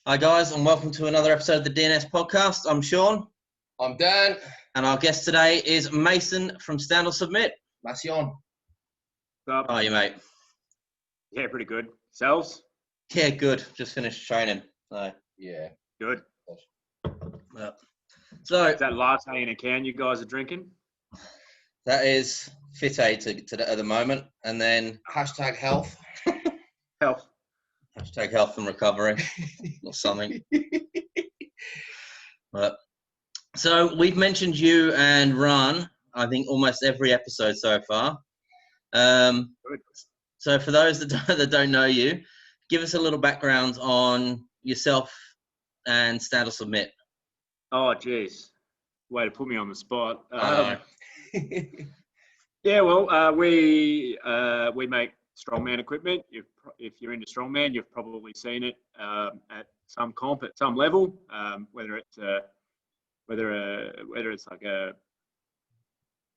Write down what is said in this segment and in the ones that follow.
Hi guys, and welcome to another episode of the DNS Podcast. I'm Sean. I'm Dan. And our guest today is Mason from Stand or Submit. Masion. How are you, mate? Yeah, pretty good. Selves? Yeah, good. Just finished training. So Yeah. Good. So Is that latte in a can you guys are drinking? that is Fit Aid at the moment. And then Hashtag health. Health. hashtag health and recovery or something. But so we've mentioned you and Ron, I think, almost every episode so far. So for those that don't know you, give us a little background on yourself and Stand or Submit. Oh, geez. Way to put me on the spot. Yeah, well, we make strongman equipment. If you're into strongman, you've probably seen it at some comp at some level, whether it's like a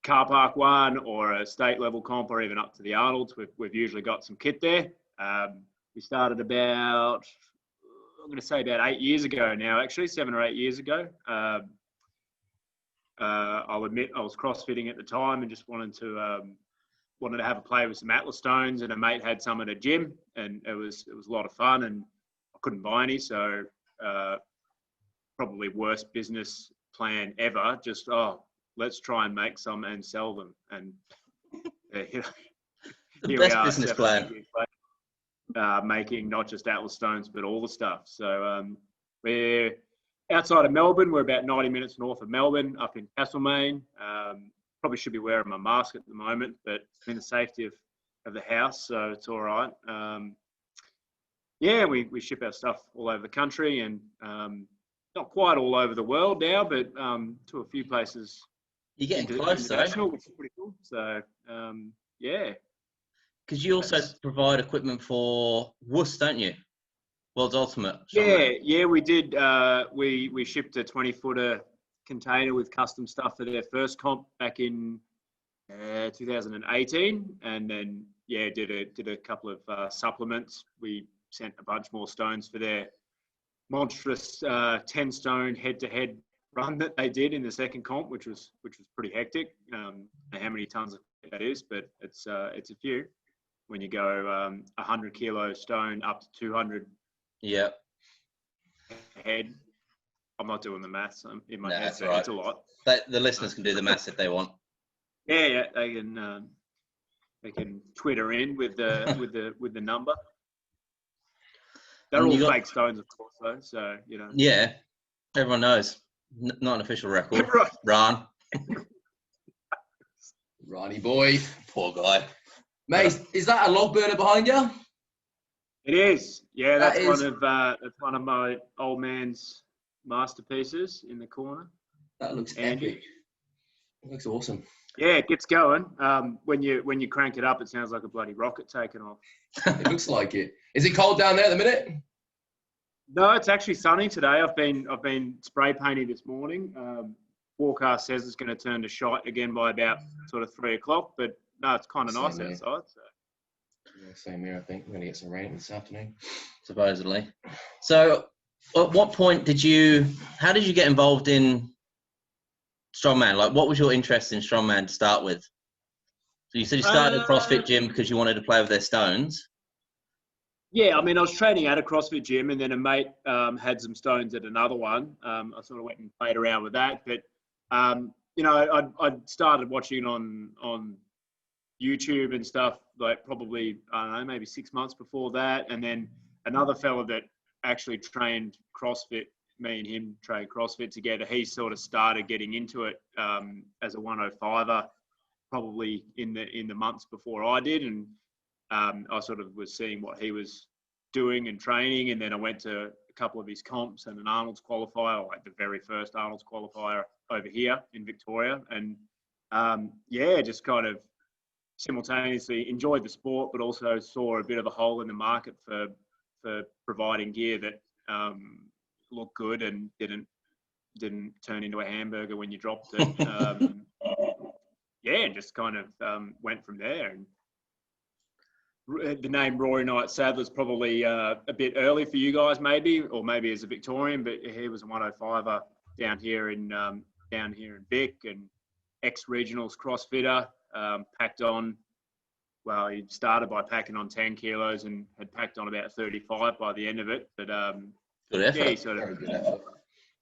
car park one or a state level comp or even up to the Arnold's. We've usually got some kit there. We started about 8 years ago now, actually, 7 or 8 years ago. I'll admit I was CrossFitting at the time and just wanted to have a play with some Atlas stones, and a mate had some at a gym, and it was a lot of fun, and I couldn't buy any, so probably worst business plan ever. Just let's try and make some and sell them, and here The best business plan. Making not just Atlas stones but all the stuff. So we're outside of Melbourne. We're about 90 minutes north of Melbourne, up in Castlemaine. Probably should be wearing my mask at the moment, but I'm in the safety of the house, so it's all right. We ship our stuff all over the country, and not quite all over the world now, but to a few places. You're getting close, though. Which is pretty cool. So, yeah. Because you also provide equipment for WUS, don't you? World's Ultimate. Yeah, we did. We shipped a 20-footer container with custom stuff for their first comp back in 2018, and then did a couple of supplements. We sent a bunch more stones for their monstrous 10-stone head-to-head run that they did in the second comp, which was pretty hectic. I don't know how many tons of that is, but it's a few. When you go 100 kilo stone up to 200 head. I'm not doing the maths in my head, but it's a lot. The listeners can do the maths if they want. Yeah, they can Twitter in with the number. They're all fake stones, of course, though. So Yeah, everyone knows. Not an official record. Right. Ron. Ronnie boy. Poor guy. Mate, is that a log burner behind you? It is. Yeah, that's one of my old man's masterpieces in the corner. That looks epic. It looks awesome. Yeah, it gets going. When you crank it up, it sounds like a bloody rocket taking off. It looks like it. Is it cold down there at the minute? No, it's actually sunny today. I've been spray painting this morning. Forecast says it's going to turn to shite again by about sort of 3 o'clock, but no, it's kind of nice outside. So. Yeah, same here, I think. We're going to get some rain this afternoon. Supposedly. So at what point how did you get involved in strongman? Like, what was your interest in strongman to start with? So you said you started a CrossFit gym because you wanted to play with their stones. Yeah, I mean, I was training at a CrossFit gym, and then a mate had some stones at another one. I sort of went and played around with that. But, I'd started watching on YouTube and stuff, like probably, I don't know, maybe 6 months before that. And then another fella that actually trained CrossFit, me and him trained CrossFit together, he sort of started getting into it as a 105er probably in the months before I did. And I sort of was seeing what he was doing and training. And then I went to a couple of his comps and an Arnold's qualifier, like the very first Arnold's qualifier over here in Victoria. And just kind of simultaneously enjoyed the sport, but also saw a bit of a hole in the market for providing gear that looked good and didn't turn into a hamburger when you dropped it. And just kind of went from there. And the name Rory Knight Sadler's probably a bit early for you guys, maybe, or maybe as a Victorian, but he was a 105er down here in Vic, and ex-regionals CrossFitter, packed on. Well, he started by packing on 10 kilos and had packed on about 35 by the end of it. But good effort.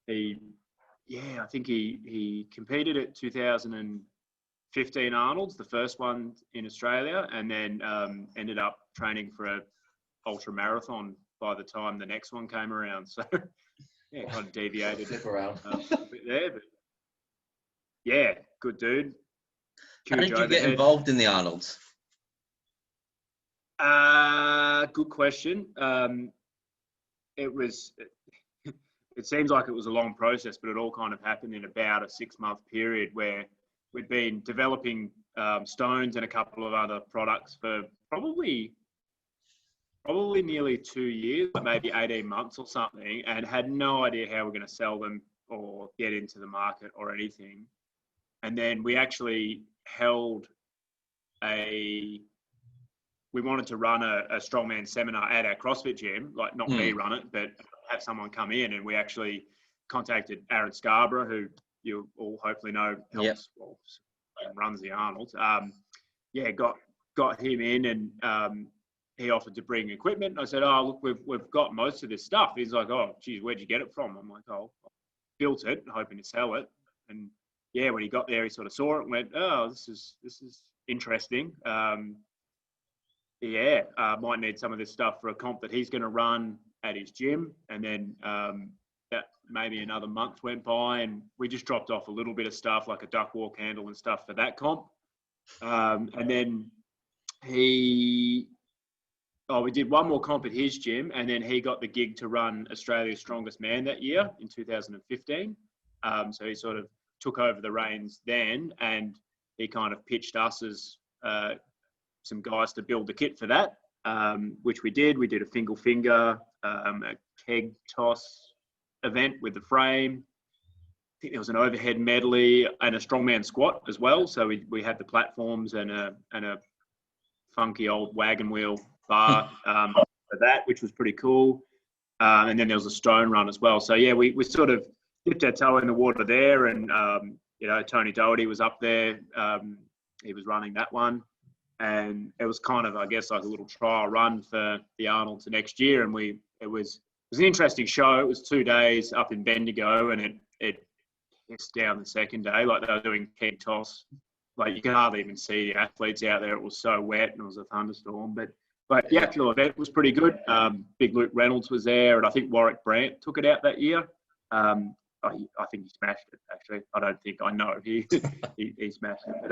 yeah, I think he competed at 2015 Arnold's, the first one in Australia, and then ended up training for a ultra marathon by the time the next one came around. So yeah, kind of deviated around a bit there, but yeah, good dude. How did you get involved in the Arnold's? Good question. It seems like it was a long process, but it all kind of happened in about a 6-month period where we'd been developing stones and a couple of other products for probably nearly 2 years, maybe 18 months or something, and had no idea how we're going to sell them or get into the market or anything. And then we actually we wanted to run a strongman seminar at our CrossFit gym, like not me run it, but have someone come in, and we actually contacted Aaron Scarborough, who you all hopefully know helps, runs the Arnold. Got him in, and he offered to bring equipment. I said, "Oh, look, we've got most of this stuff." He's like, "Oh, geez, where'd you get it from?" I'm like, "Oh, I built it, hoping to sell it." And yeah, when he got there, he sort of saw it and went, "Oh, this is interesting. Might need some of this stuff for a comp that he's going to run at his gym." And then that maybe another month went by, and we just dropped off a little bit of stuff like a duck walk handle and stuff for that comp. And then we did one more comp at his gym, and then he got the gig to run Australia's Strongest Man that year in 2015. So he sort of took over the reins then, and he kind of pitched us as some guys to build the kit for that, which we did. We did a single finger, a keg toss event with the frame. I think there was an overhead medley and a strongman squat as well. So we had the platforms and a funky old wagon wheel bar for that, which was pretty cool. And then there was a stone run as well. So yeah, we sort of dipped our toe in the water there, and Tony Doherty was up there. He was running that one. And it was kind of, I guess, like a little trial run for the Arnold to next year. And it was an interesting show. It was 2 days up in Bendigo, and it hissed down the second day. Like, they were doing keg toss. Like, you could hardly even see the athletes out there. It was so wet, and it was a thunderstorm. But the actual event was pretty good. Big Luke Reynolds was there, and I think Warwick Brandt took it out that year. I think he smashed it, actually. I know he smashed it. But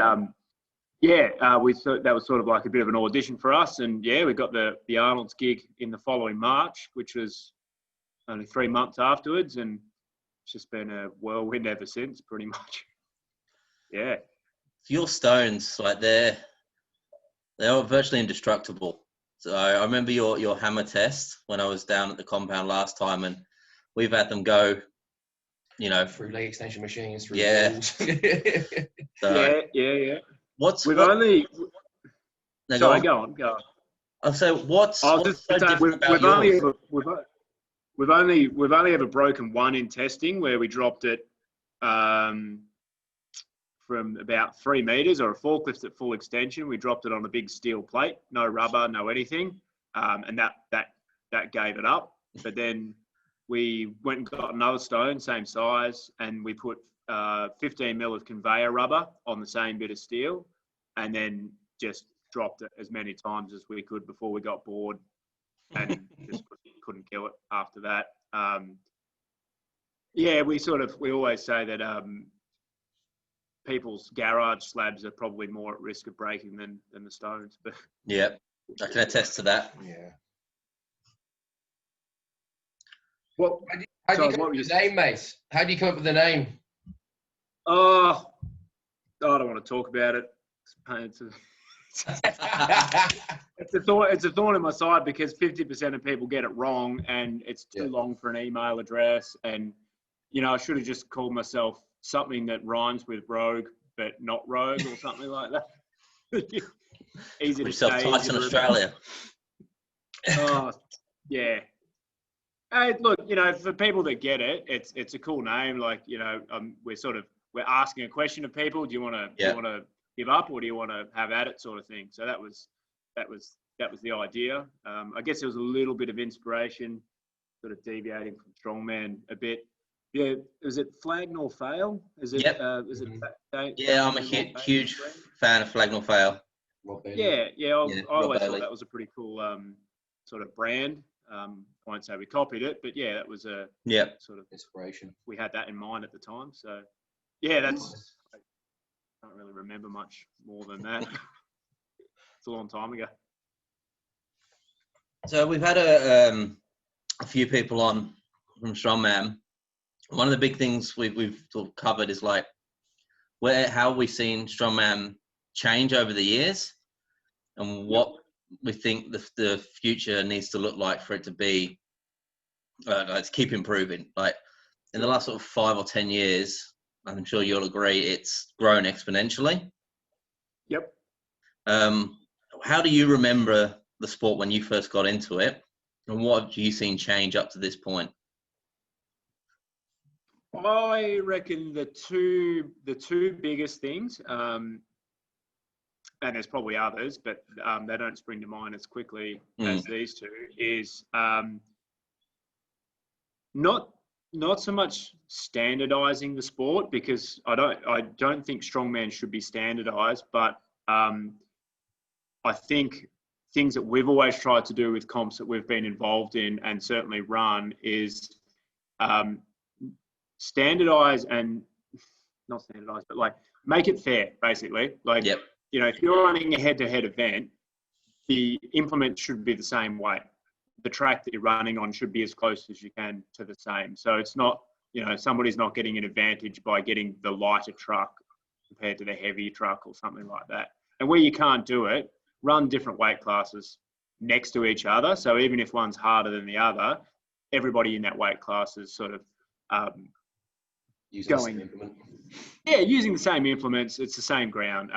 that was sort of like a bit of an audition for us, and we got the Arnold's gig in the following March, which was only 3 months afterwards, and it's just been a whirlwind ever since, pretty much. Yeah. Your stones, like they were virtually indestructible. So I remember your hammer test when I was down at the compound last time, and we've had them go, through leg extension machines, through walls. Yeah. Go on. I'll say what's so different about yours? We've only ever broken one in testing, where we dropped it from about 3 meters, or a forklift at full extension. We dropped it on a big steel plate, no rubber, no anything, and that gave it up. But then we went and got another stone, same size, and we put 15 mil of conveyor rubber on the same bit of steel, and then just dropped it as many times as we could before we got bored, and just couldn't kill it after that. We always say that people's garage slabs are probably more at risk of breaking than the stones. But yeah, I can attest to that. Yeah. Well, how do you come up with the name, mate? How do you come up with the name? Oh, I don't want to talk about it. It's a thorn in my side, because 50% of people get it wrong, and it's too long for an email address. And I should have just called myself something that rhymes with rogue but not rogue, or something like that. Easy to yourself say. Tyson Australia. Oh, yeah. Hey, look, for people that get it, it's a cool name. Like, we're asking a question of people. Do you want to give up, or do you want to have at it, sort of thing? So that was the idea. I guess there was a little bit of inspiration, sort of deviating from strongman a bit. Yeah, is it flag nor fail? Is it? Yep. Yeah, I'm a huge fan of flag nor fail. Yeah. I always Bailey. thought that was a pretty cool sort of brand. I won't say we copied it, but yeah, that was a sort of inspiration. We had that in mind at the time. So yeah, I don't really remember much more than that. It's a long time ago. So we've had a few people on from Strongman. One of the big things we've sort of covered is like how we've seen Strongman change over the years, and what we think the future needs to look like for it to be to keep improving. Like in the last sort of 5 or 10 years, I'm sure you'll agree, it's grown exponentially. Yep. How do you remember the sport when you first got into it, and what have you seen change up to this point? I reckon the two biggest things, and there's probably others, but they don't spring to mind as quickly as these two, is not so much standardizing the sport, because I don't think strongman should be standardized, but I think things that we've always tried to do with comps that we've been involved in and certainly run is standardize and not standardize, but like make it fair, basically. Like, if you're running a head-to-head event, the implement should be the same weight. The track that you're running on should be as close as you can to the same. So it's not, somebody's not getting an advantage by getting the lighter truck compared to the heavy truck or something like that. And where you can't do it, run different weight classes next to each other. So even if one's harder than the other, everybody in that weight class is sort of using the same implement. Yeah, using the same implements. It's the same ground.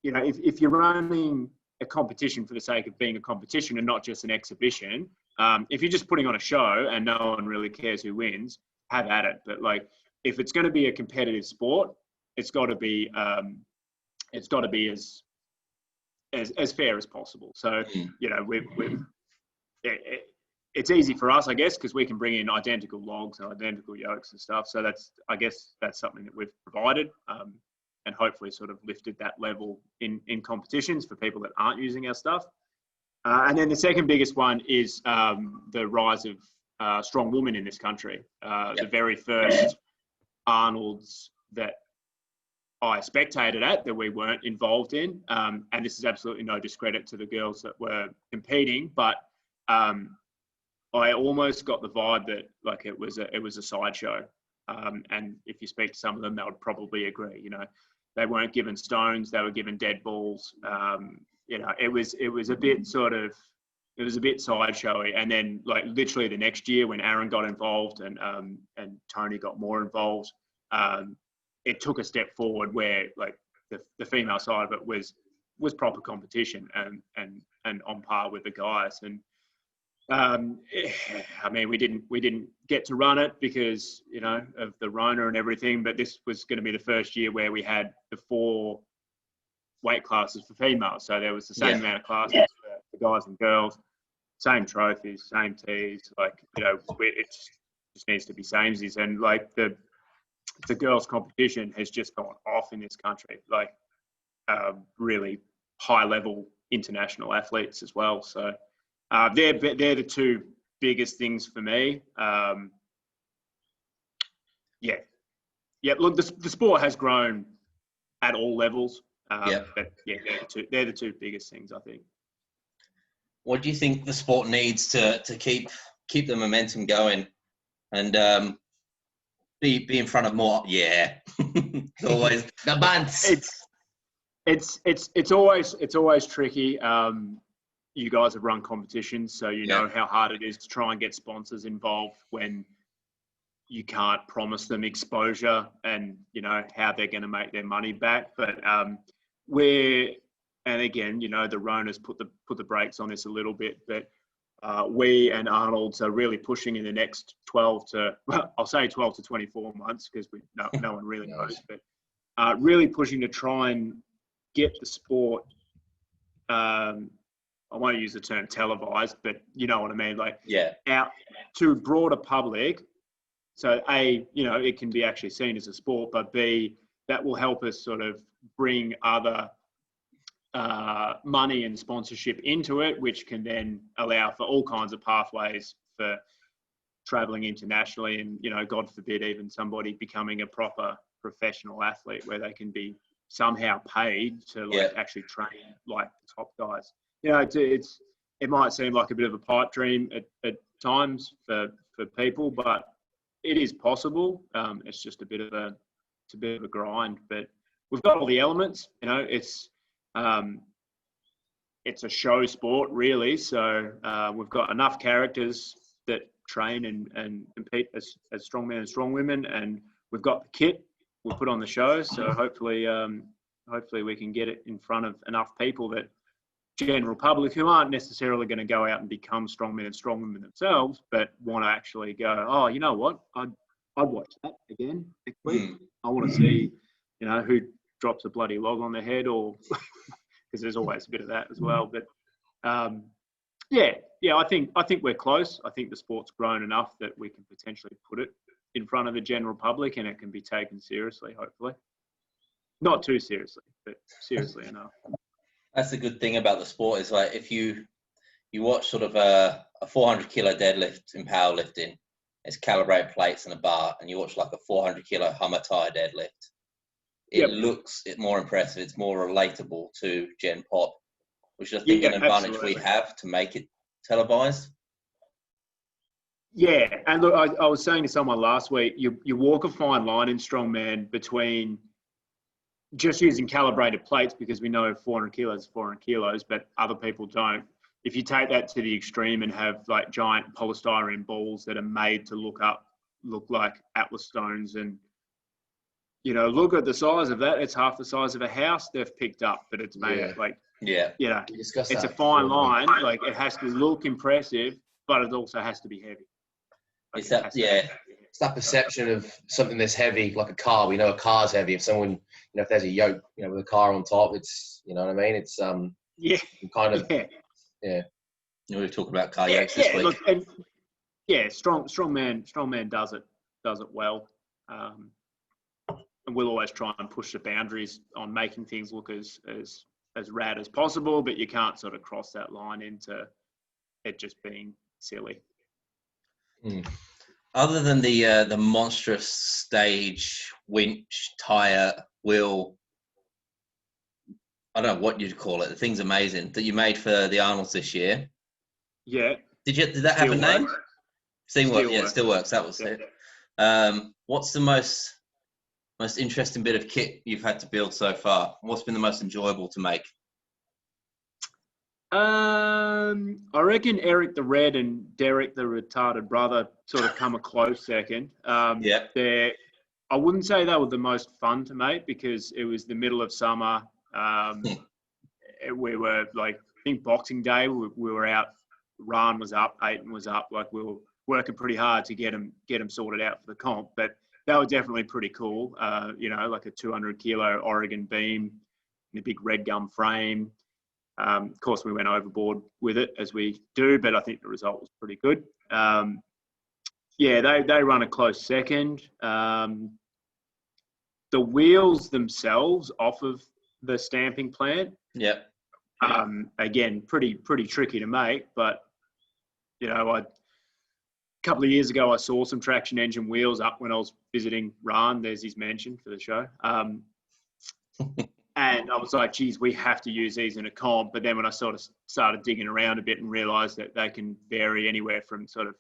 If you're running a competition for the sake of being a competition and not just an exhibition, if you're just putting on a show and no one really cares who wins, have at it. But like, if it's going to be a competitive sport, it's got to be as fair as possible. So it's easy for us, I guess, because we can bring in identical logs and identical yokes and stuff. So that's something that we've provided, and hopefully sort of lifted that level in competitions for people that aren't using our stuff. And then the second biggest one is the rise of strong women in this country. The very first Arnold's that I spectated at, that we weren't involved in, and this is absolutely no discredit to the girls that were competing, but I almost got the vibe that like it was a sideshow, and if you speak to some of them, they would probably agree. They weren't given stones; they were given dead balls. It was a bit sideshowy. And then like literally the next year, when Aaron got involved and Tony got more involved, it took a step forward where like the female side of it was proper competition and on par with the guys. And we didn't get to run it because of the Rona and everything, but this was going to be the first year where we had the 4 weight classes for females. So there was the same amount of classes for guys and girls, same trophies, same tees. Like, it just needs to be samesies. And like the girls' competition has just gone off in this country. Like really high level international athletes as well. So they're the two biggest things for me. Look, the sport has grown at all levels. But yeah, they're the two biggest things, I think. What do you think the sport needs to keep the momentum going and be in front of more? Yeah, always the bunts. It's always tricky. You guys have run competitions, so you know how hard it is to try and get sponsors involved when you can't promise them exposure and how they're going to make their money back. But and again, the Rona's put the brakes on this a little bit, but we and Arnold's are really pushing in the next 12 to 24 months, because no one really knows, but really pushing to try and get the sport, I won't use the term televised, but you know what I mean, out to broader public. So A, it can be actually seen as a sport, but B, that will help us sort of bring other money and sponsorship into it, which can then allow for all kinds of pathways for traveling internationally, and God forbid, even somebody becoming a proper professional athlete, where they can be somehow paid to actually train like the top guys. It might seem like a bit of a pipe dream at times for people, but it is possible. It's just a bit of a grind, but we've got all the elements. It's a show sport, really. So we've got enough characters that train and compete as strongmen and strongwomen, and we've got the kit we'll put on the show. So hopefully we can get it in front of enough people, that general public who aren't necessarily going to go out and become strongmen and strongwomen themselves, but want to actually go, oh, you know what, I'd watch that again next week. I want to see, who drops a bloody log on their head, or because there's always a bit of that as well. But I think we're close. I think the sport's grown enough that we can potentially put it in front of the general public, and it can be taken seriously, hopefully. Not too seriously, but seriously enough. That's the good thing about the sport, is like if you watch sort of a 400 kilo deadlift in powerlifting, it's calibrated plates and a bar, and you watch like a 400 kilo Hummer Thai deadlift, it looks more impressive. It's more relatable to Gen Pop, which I think an advantage we have to make it televised. Yeah, and look, I was saying to someone last week, you walk a fine line in strongman between just using calibrated plates, because we know 400 kilos is 400 kilos, but other people don't. If you take that to the extreme and have like giant polystyrene balls that are made to look like Atlas stones, and look at the size of that, it's half the size of a house they've picked up, but it's made of it's a fine line. Like, it has to look impressive, but it also has to be heavy. It's that perception of something that's heavy, like a car. We know a car's heavy. If someone, if there's a yoke, with a car on top, it's, you know what I mean? It's kind of We were talking about car yokes this week. Look, and strongman does it well, and we'll always try and push the boundaries on making things look as rad as possible, but you can't sort of cross that line into it just being silly. Other than the monstrous stage, winch, tire, wheel, I don't know what you'd call it, the thing's amazing, that you made for the Arnolds this year. Yeah. Did that have a name? Steelworks. Yeah, Steelworks. That was it. What's the most interesting bit of kit you've had to build so far? What's been the most enjoyable to make? I reckon Eric the Red and Derek the retarded brother sort of come a close second. I wouldn't say they were the most fun to make, because it was the middle of summer. We were like, I think Boxing Day, we were out. Ran was up, Aiton was up. Like, we were working pretty hard to get them sorted out for the comp. But they were definitely pretty cool. Like a 200 kilo Oregon beam and a big red gum frame. Of course, we went overboard with it, as we do, but I think the result was pretty good. They run a close second. The wheels themselves off of the stamping plant. Again, pretty tricky to make, but a couple of years ago I saw some traction engine wheels up when I was visiting Ran. There's his mention for the show. And I was like, geez, we have to use these in a comp. But then when I sort of started digging around a bit and realised that they can vary anywhere from sort of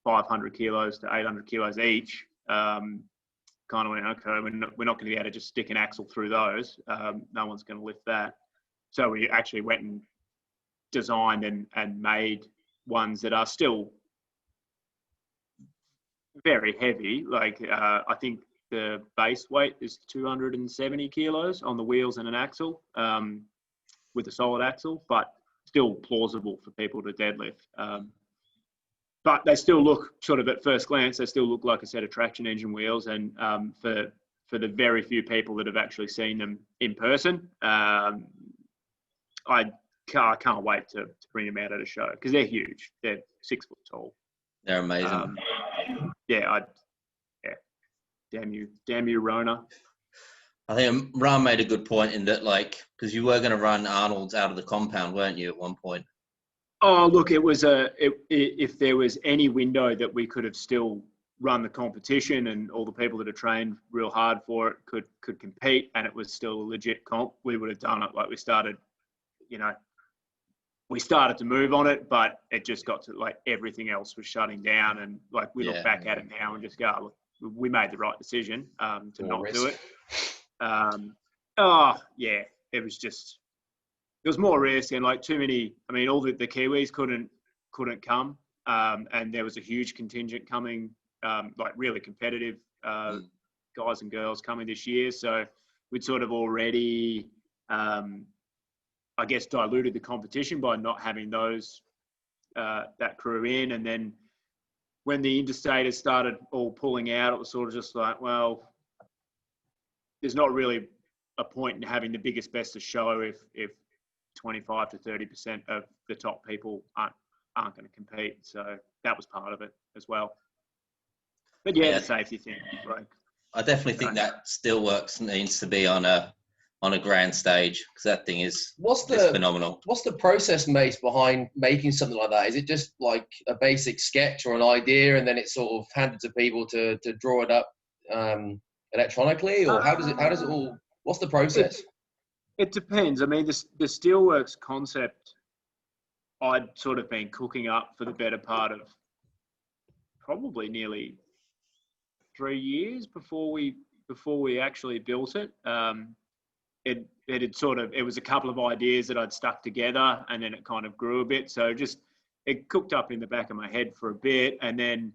500 kilos to 800 kilos each, kind of went, okay, we're not going to be able to just stick an axle through those. No one's going to lift that. So we actually went and designed and made ones that are still very heavy. Like, I think the base weight is 270 kilos on the wheels and an axle. with a solid axle, but still plausible for people to deadlift. But they still look, sort of at first glance, they still look like a set of traction engine wheels. And for the very few people that have actually seen them in person, I can't wait to bring them out at a show, because they're huge. They're 6 foot tall. They're amazing. Damn you, Rona. I think Ram made a good point in that, like, because you were going to run Arnold's out of the compound, weren't you, at one point? Oh, look, it was if there was any window that we could have still run the competition and all the people that are trained real hard for it could compete, and it was still a legit comp, we would have done it. Like, we started to move on it, but it just got to, like, everything else was shutting down. And, like, we look back at it now and just go, look, we made the right decision to not do it. It was just, there was more risk, and, like, too many. I mean, all the Kiwis couldn't come, and there was a huge contingent coming, like really competitive guys and girls coming this year. So we'd sort of already, I guess, diluted the competition by not having those that crew in. And then when the interstaters started all pulling out, it was sort of just like, well, there's not really a point in having the biggest, best of show if 25 to 30% of the top people aren't going to compete. So that was part of it as well. But the safety thing, like, I definitely think that Steelworks needs to be on a grand stage, because that thing is phenomenal. What's the process, Mace, behind making something like that? Is it just like a basic sketch or an idea, and then it's sort of handed to people to draw it up electronically, or how does it all? What's the process? It depends. I mean, the Steelworks concept, I'd sort of been cooking up for the better part of probably nearly 3 years before we actually built it. It was a couple of ideas that I'd stuck together, and then it kind of grew a bit. So it cooked up in the back of my head for a bit, and then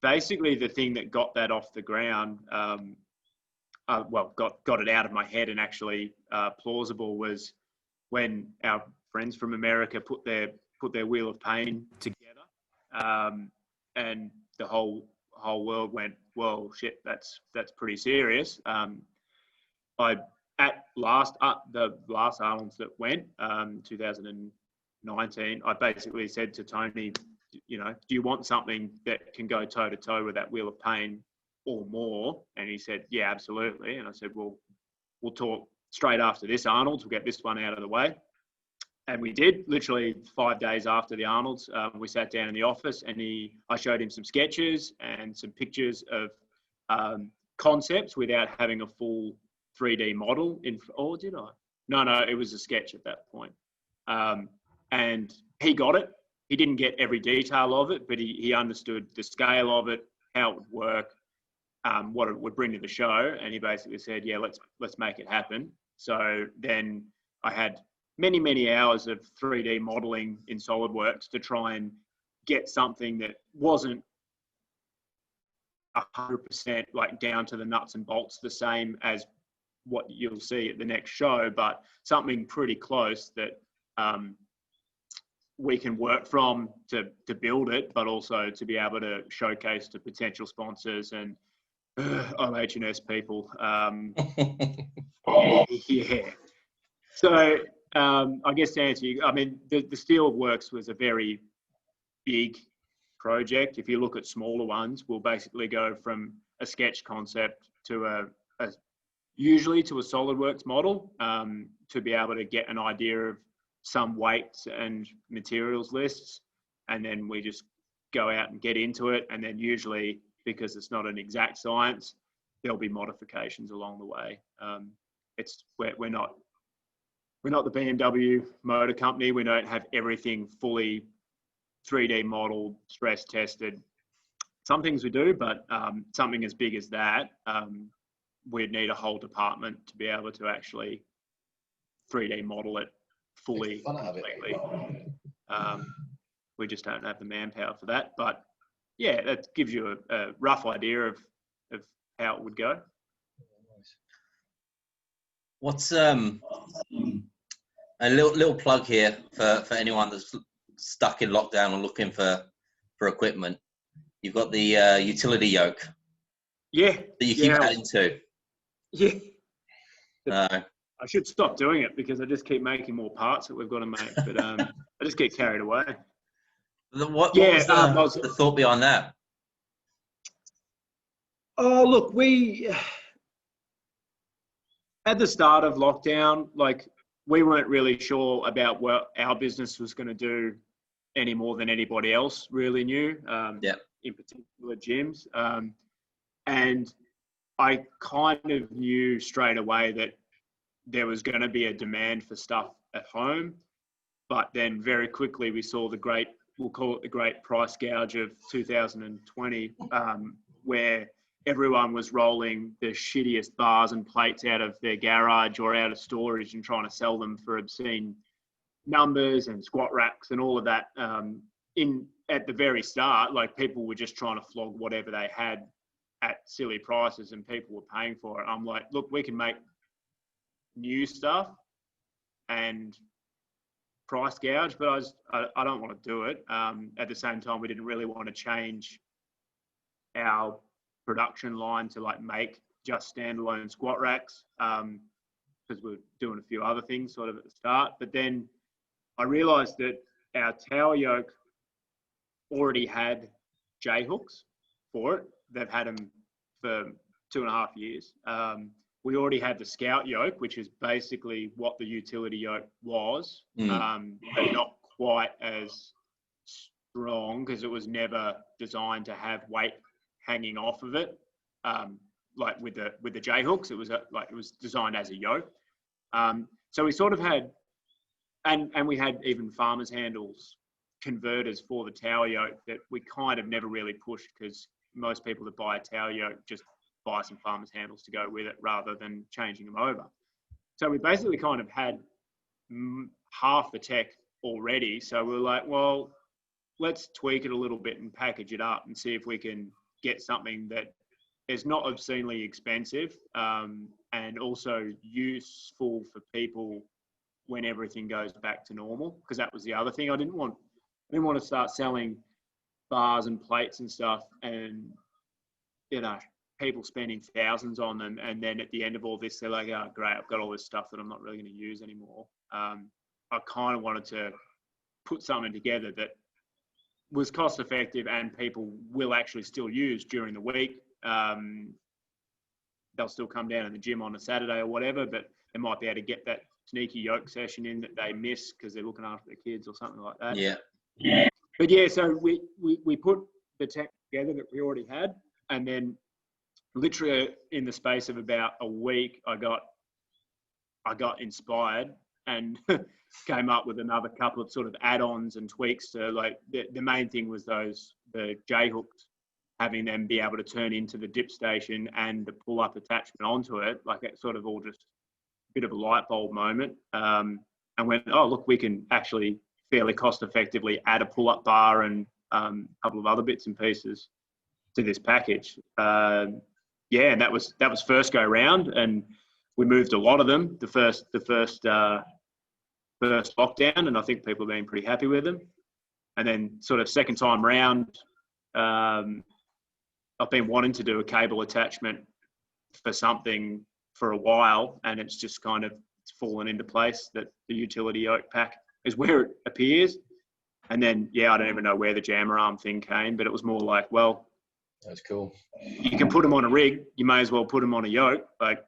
basically the thing that got that off the ground, got it out of my head and actually plausible, was when our friends from America put their Wheel of Pain together, and the whole world went, "Whoa, shit, that's pretty serious." At the last Arnold's that went, 2019, I basically said to Tony, do you want something that can go toe to toe with that Wheel of Pain or more? And he said, yeah, absolutely. And I said, well, we'll talk straight after this Arnold's. We'll get this one out of the way. And we did. Literally 5 days after the Arnold's, we sat down in the office, and I showed him some sketches and some pictures of concepts without having a full 3D model or did I? No, it was a sketch at that point. And he got it. He didn't get every detail of it, but he understood the scale of it, how it would work, what it would bring to the show. And he basically said, yeah, let's make it happen. So then I had many, many hours of 3D modeling in SolidWorks to try and get something that wasn't 100% like down to the nuts and bolts the same as what you'll see at the next show, but something pretty close that we can work from to build it, but also to be able to showcase to potential sponsors and OH&S people. Yeah. So I guess to answer you, I mean, the Steelworks was a very big project. If you look at smaller ones, we'll basically go from a sketch concept to usually to a SolidWorks model, to be able to get an idea of some weights and materials lists, and then we just go out and get into it. And then usually, because it's not an exact science, there'll be modifications along the way. We're not the BMW motor company. We don't have everything fully 3D modeled, stress tested. Some things we do, but something as big as that, we'd need a whole department to be able to actually 3D model it fully, completely. We just don't have the manpower for that. But yeah, that gives you a rough idea of how it would go. What's A little plug here for anyone that's stuck in lockdown and looking for equipment. You've got the utility yoke. Yeah. That you keep adding to. Yeah. I should stop doing it because I just keep making more parts that we've got to make. But I just get carried away. What was the thought behind that? Oh, look, we at the start of lockdown, like, we weren't really sure about what our business was going to do any more than anybody else really knew. In particular, gyms. And I kind of knew straight away that there was going to be a demand for stuff at home. But then very quickly we saw we'll call it the great price gouge of 2020, where everyone was rolling the shittiest bars and plates out of their garage or out of storage and trying to sell them for obscene numbers, and squat racks and all of that. At the very start, like, people were just trying to flog whatever they had at silly prices, and people were paying for it. I'm like, look, we can make new stuff and price gouge, but I don't want to do it. At the same time, we didn't really want to change our production line to like make just standalone squat racks, because we're doing a few other things sort of at the start. But then I realized that our tower yoke already had J hooks for it. They've had them for 2.5 years. We already had the Scout yoke, which is basically what the utility yoke was, but not quite as strong because it was never designed to have weight hanging off of it. Like with the J hooks, it was designed as a yoke. So we sort of had, and we had even farmers handles converters for the tower yoke that we kind of never really pushed, because most people that buy a tower yoke just buy some farmers handles to go with it rather than changing them over. So we basically kind of had half the tech already. So we were like, well, let's tweak it a little bit and package it up and see if we can get something that is not obscenely expensive, and also useful for people when everything goes back to normal. Because that was the other thing. I didn't want to start selling bars and plates and stuff, and people spending thousands on them, and then at the end of all this, they're like, oh, great, I've got all this stuff that I'm not really going to use anymore. I kind of wanted to put something together that was cost effective and people will actually still use during the week. They'll still come down to the gym on a Saturday or whatever, but they might be able to get that sneaky yoke session in that they miss because they're looking after their kids or something like that. Yeah. But yeah, so we put the tech together that we already had, and then literally in the space of about a week, I got inspired and came up with another couple of sort of add-ons and tweaks to, like, the main thing was the J hooks, having them be able to turn into the dip station and the pull-up attachment onto it. Like, it sort of all just a bit of a light bulb moment. And went, oh, look, we can actually fairly cost effectively add a pull-up bar and a couple of other bits and pieces to this package. And that was first go round, and we moved a lot of them the first lockdown, and I think people have been pretty happy with them. And then sort of second time round, I've been wanting to do a cable attachment for something for a while, and it's just kind of fallen into place that the utility yoke pack is where it appears. And then, I don't even know where the jammer arm thing came, but it was more like, well, that's cool. You can put them on a rig. You may as well put them on a yoke. Like,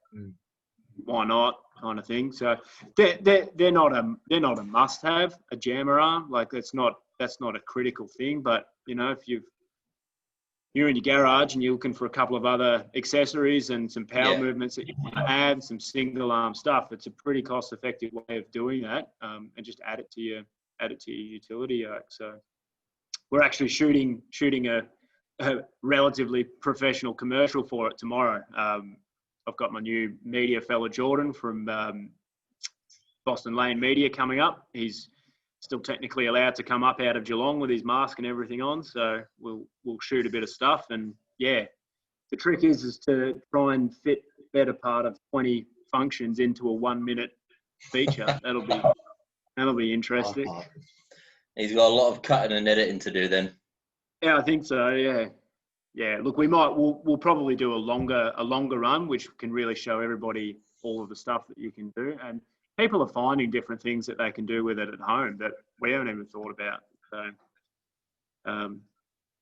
why not, kind of thing. So they're not a must-have, a jammer arm. Like, that's not a critical thing. But if you're in your garage and you're looking for a couple of other accessories and some power movements that you want to add, some single arm stuff, it's a pretty cost-effective way of doing that, and just add it to your utility yoke. So we're actually shooting a relatively professional commercial for it tomorrow. I've got my new media fella Jordan from Boston Lane Media coming up. He's still technically allowed to come up out of Geelong with his mask and everything on, so we'll shoot a bit of stuff. And the trick is to try and fit the better part of 20 functions into a 1 minute feature. That'll That'll be interesting. He's got a lot of cutting and editing to do then. Yeah, I think so. Yeah. Yeah. Look, we'll probably do a longer run, which can really show everybody all of the stuff that you can do. And people are finding different things that they can do with it at home that we haven't even thought about. So,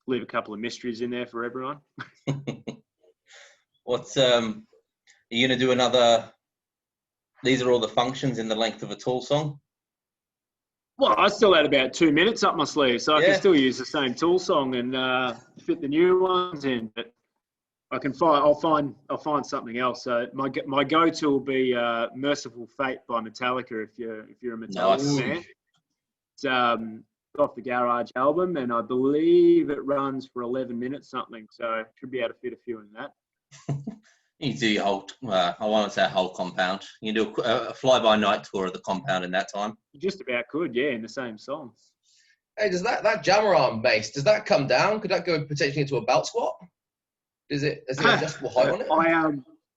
leave a couple of mysteries in there for everyone. What's are you gonna do another? These are all the functions in the length of a tool song. Well, I still had about 2 minutes up my sleeve, so I can still use the same tool song and fit the new ones in. But I can I'll find something else. So my go-to will be "Merciful Fate" by Metallica. If you're a Metallica fan, it's off the Garage album, and I believe it runs for 11 minutes something. So should be able to fit a few in that. You can do your whole, I want to say a whole compound. You can do a fly-by-night tour of the compound in that time. You just about could, yeah, in the same song. Hey, does that jammer arm base, does that come down? Could that go potentially into a belt squat? Is it adjustable height on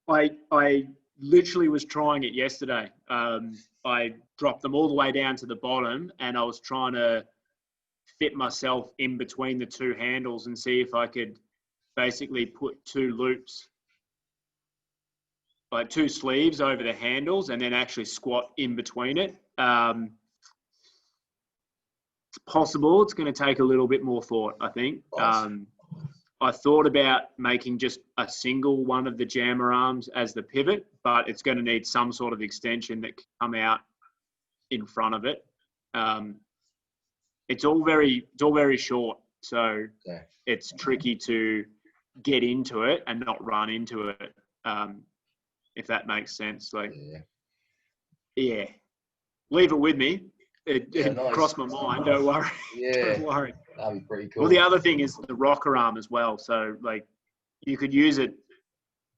it? I literally was trying it yesterday. I dropped them all the way down to the bottom, and I was trying to fit myself in between the two handles and see if I could basically put two loops, like two sleeves over the handles, and then actually squat in between it. It's possible. It's going to take a little bit more thought, I think. Awesome. I thought about making just a single one of the jammer arms as the pivot, but it's going to need some sort of extension that can come out in front of it. It's all very short, so it's tricky to get into it and not run into it. If that makes sense. Like, yeah. Leave it with me. It nice. Crossed my mind. Don't worry. Yeah. Don't worry. That'd be pretty cool. Well, the other thing is the rocker arm as well. So, like, you could use it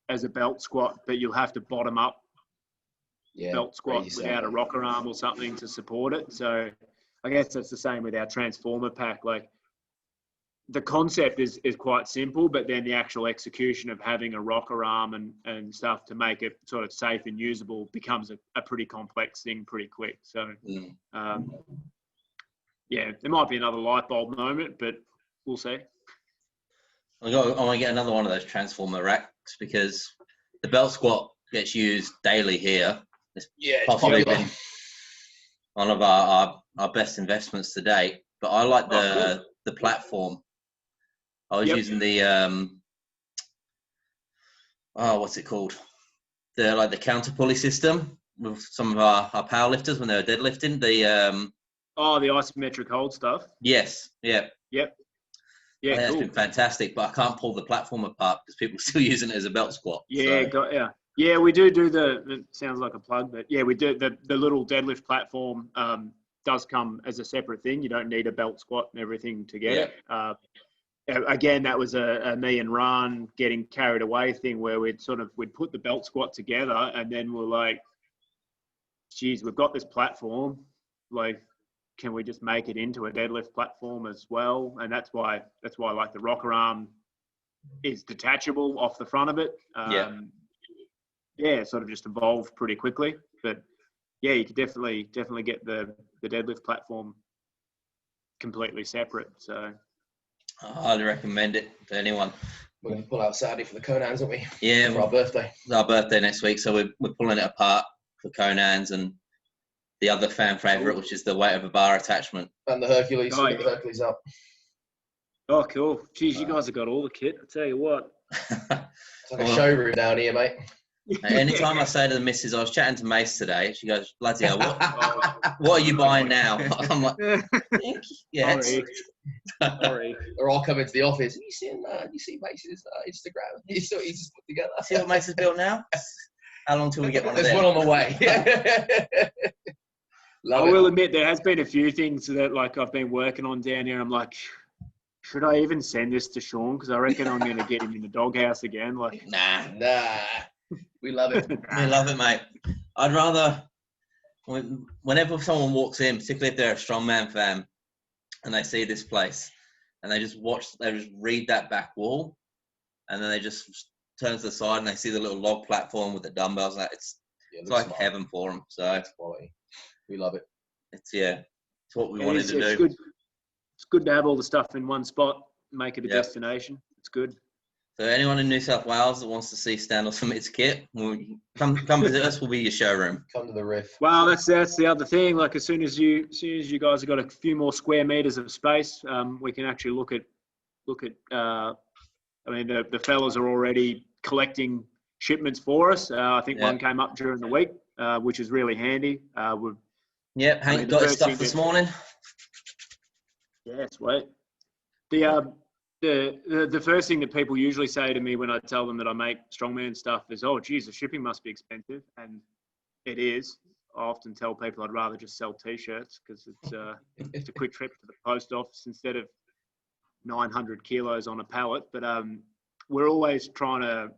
as a belt squat, but you'll have to bottom up belt squat without a rocker arm or something to support it. So, I guess that's the same with our transformer pack. Like, the concept is quite simple, but then the actual execution of having a rocker arm and stuff to make it sort of safe and usable becomes a pretty complex thing pretty quick. So, there might be another light bulb moment, but we'll see. I want to get another one of those transformer racks because the belt squat gets used daily here. It's possibly been one of our best investments to date. But I like the platform. I was using the what's it called? The counter pulley system with some of our power lifters when they were deadlifting. The isometric hold stuff. Yes. Yeah. Yep. Yeah, that's been fantastic, but I can't pull the platform apart because people are still using it as a belt squat. Yeah, so. Yeah, we do it sounds like a plug, but yeah, we do the little deadlift platform does come as a separate thing. You don't need a belt squat and everything to get it. Again, that was a me and Ron getting carried away thing where we'd put the belt squat together and then we're like, geez, we've got this platform, like, can we just make it into a deadlift platform as well? And that's why like the rocker arm is detachable off the front of it. Sort of just evolved pretty quickly. But yeah, you could definitely get the deadlift platform completely separate. So I highly recommend it to anyone. We're going to pull out Saturday for the Conans, aren't we? Yeah. For our birthday. It's our birthday next week, so we're pulling it apart for Conans and the other fan favourite, which is the weight of a bar attachment. And the Hercules. The Hercules up. Oh, cool. Jeez, you guys have got all the kit. I tell you what. It's like a showroom down here, mate. Anytime I say to the missus, I was chatting to Mace today, she goes, bloody hell, what are you buying now? I'm like, Sorry. They're all coming to the office. Have you seen Mace's Instagram? He's just put together. See what Mace has built now? How long till we get one of them? There's one on the way. I will admit there has been a few things that like I've been working on down here. I'm like, should I even send this to Sean? Because I reckon I'm going to get him in the doghouse again. Like, nah. We love it. We love it, mate. I'd rather, whenever someone walks in, particularly if they're a Strongman fan, and they see this place, and they just read that back wall, and then they just turn to the side and they see the little log platform with the dumbbells. It's like heaven for them. So quality. We love it. It's what we wanted to do. Good. It's good to have all the stuff in one spot, make it a destination. It's good. So anyone in New South Wales that wants to see Stand Off Submit's kit, come visit us. We'll be your showroom. Come to the Riff. Well, that's the other thing. Like as soon as you guys have got a few more square meters of space, we can actually look at. I mean, the fellas are already collecting shipments for us. I think one came up during the week, which is really handy. Hank got his stuff this morning. Yeah, sweet. The first thing that people usually say to me when I tell them that I make strongman stuff is, "Oh, geez, the shipping must be expensive," and it is. I often tell people I'd rather just sell T-shirts because it's a quick trip to the post office instead of 900 kilos on a pallet. But we're always trying to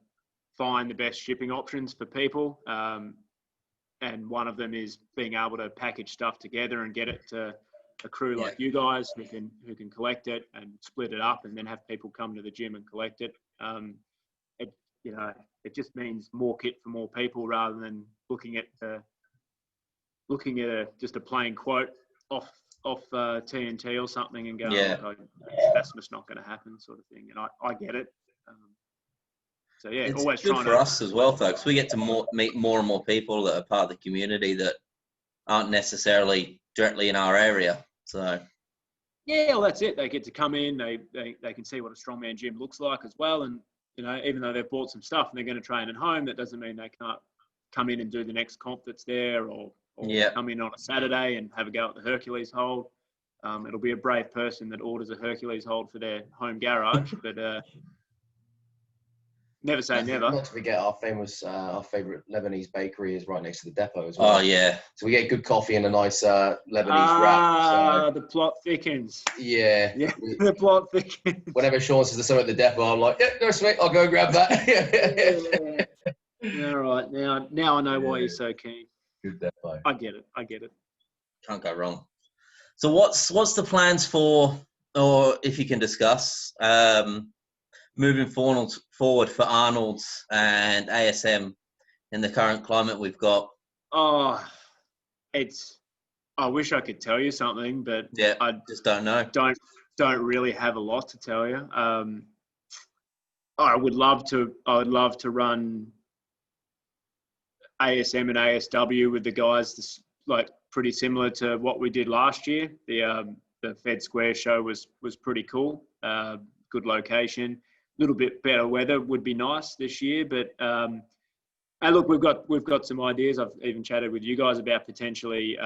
find the best shipping options for people, and one of them is being able to package stuff together and get it to a crew like you guys who can collect it and split it up and then have people come to the gym and collect it. It just means more kit for more people rather than looking at just a plain quote off TNT or something and going, that's just not going to happen, sort of thing. And I get it. It's always good trying for us as well, folks. We get to meet more and more people that are part of the community that aren't necessarily directly in our area. So that's it. They get to come in. They can see what a strongman gym looks like as well. And even though they've bought some stuff and they're going to train at home, that doesn't mean they can't come in and do the next comp that's there, or come in on a Saturday and have a go at the Hercules hold. It'll be a brave person that orders a Hercules hold for their home garage, but never say never. Not to forget our favourite Lebanese bakery is right next to the depot as well. Oh, yeah. So we get good coffee and a nice Lebanese wrap. So. The plot thickens. Yeah. The plot thickens. Whenever Sean says there's something at the depot, I'm like, no, sweet, I'll go grab that. All right. Now I know why you're so keen. Good depot. I get it. Can't go wrong. So what's the plans for, or if you can discuss, moving forward for Arnold's and ASM in the current climate we've got? Oh, I wish I could tell you something, but I just don't know. Don't really have a lot to tell you. I would love to run ASM and ASW with the guys, like pretty similar to what we did last year. The Fed Square show was pretty cool. Good location. A little bit better weather would be nice this year, but and look, we've got some ideas. I've even chatted with you guys about potentially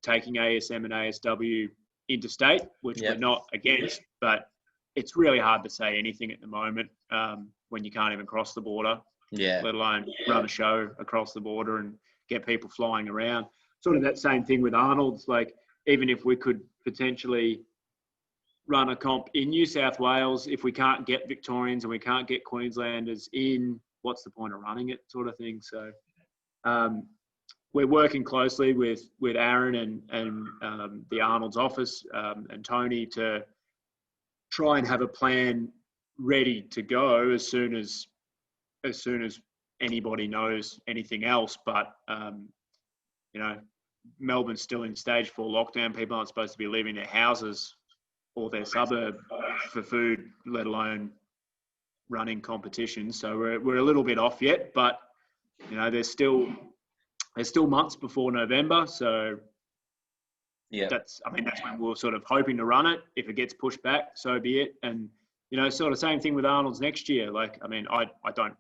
taking ASM and ASW interstate, which we're not against, but it's really hard to say anything at the moment when you can't even cross the border, let alone run a show across the border and get people flying around. Sort of that same thing with Arnold's. Like, even if we could potentially run a comp in New South Wales, if we can't get Victorians and we can't get Queenslanders in, what's the point of running it, sort of thing. So we're working closely with Aaron and the Arnold's office and Tony to try and have a plan ready to go as soon as anybody knows anything else. But Melbourne's still in stage 4 lockdown. People aren't supposed to be leaving their houses or their suburb for food, let alone running competitions. So we're a little bit off yet, but there's still months before November. So that's when we're sort of hoping to run it. If it gets pushed back, so be it. And sort of same thing with Arnold's next year. Like, I don't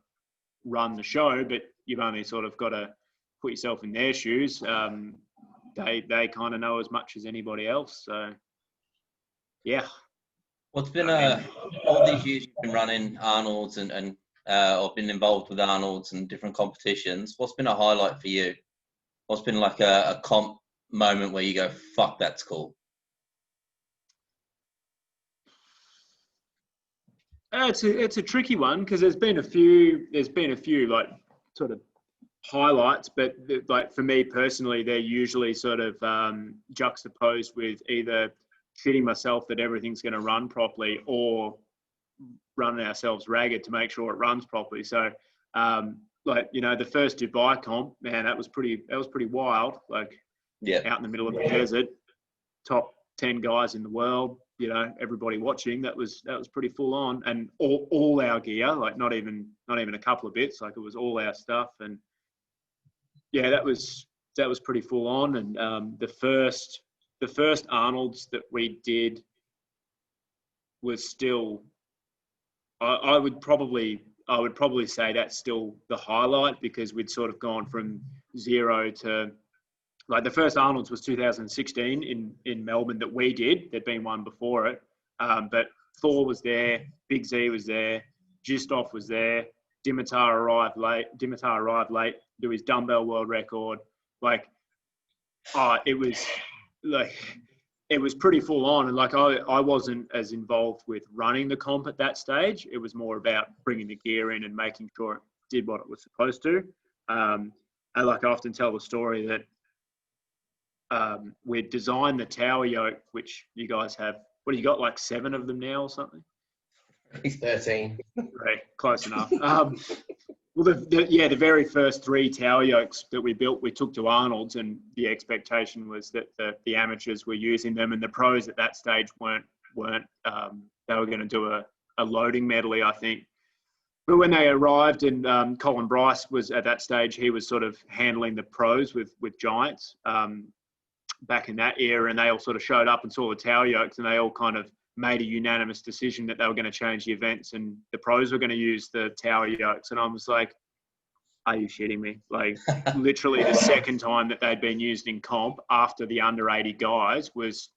run the show, but you've only sort of got to put yourself in their shoes. They kind of know as much as anybody else. So Well, it's been all these years you've been running Arnold's and or been involved with Arnold's and different competitions. What's been a highlight for you? What's been like a comp moment where you go, fuck, that's cool? It's a tricky one because there's been a few like sort of highlights, but like for me personally, they're usually sort of juxtaposed with either shitting myself that everything's going to run properly or running ourselves ragged to make sure it runs properly. So the first Dubai comp, man, that was pretty wild. Like, Yeah. out in the middle of the desert, top 10 guys in the world, you know, everybody watching. That was pretty full on, and all our gear, like not even a couple of bits, like it was all our stuff. And yeah, that was pretty full on. And the first Arnold's that we did was still, I would probably say that's still the highlight, because we'd sort of gone from zero to, like, the first Arnold's was 2016 in Melbourne that we did. There'd been one before it. But Thor was there, Big Z was there, Gistoff was there, Dimitar arrived late, do his dumbbell world record. Like, it was pretty full on. And like, I wasn't as involved with running the comp at that stage. It was more about bringing the gear in and making sure it did what it was supposed to. And like, I often tell the story that we designed the tower yoke, which you guys have. What do you got, like 7 of them now or something? He's 13. Right, close enough. Well, the very first 3 tower yokes that we built, we took to Arnold's, and the expectation was that the amateurs were using them, and the pros at that stage weren't. They were going to do a loading medley, I think. But when they arrived, and Colin Bryce was at that stage, he was sort of handling the pros with Giants back in that era, and they all sort of showed up and saw the tower yokes, and they all kind of made a unanimous decision that they were going to change the events, and the pros were going to use the tower yokes. And I was like, are you shitting me? Like, literally the second time that they'd been used in comp after the under 80 guys was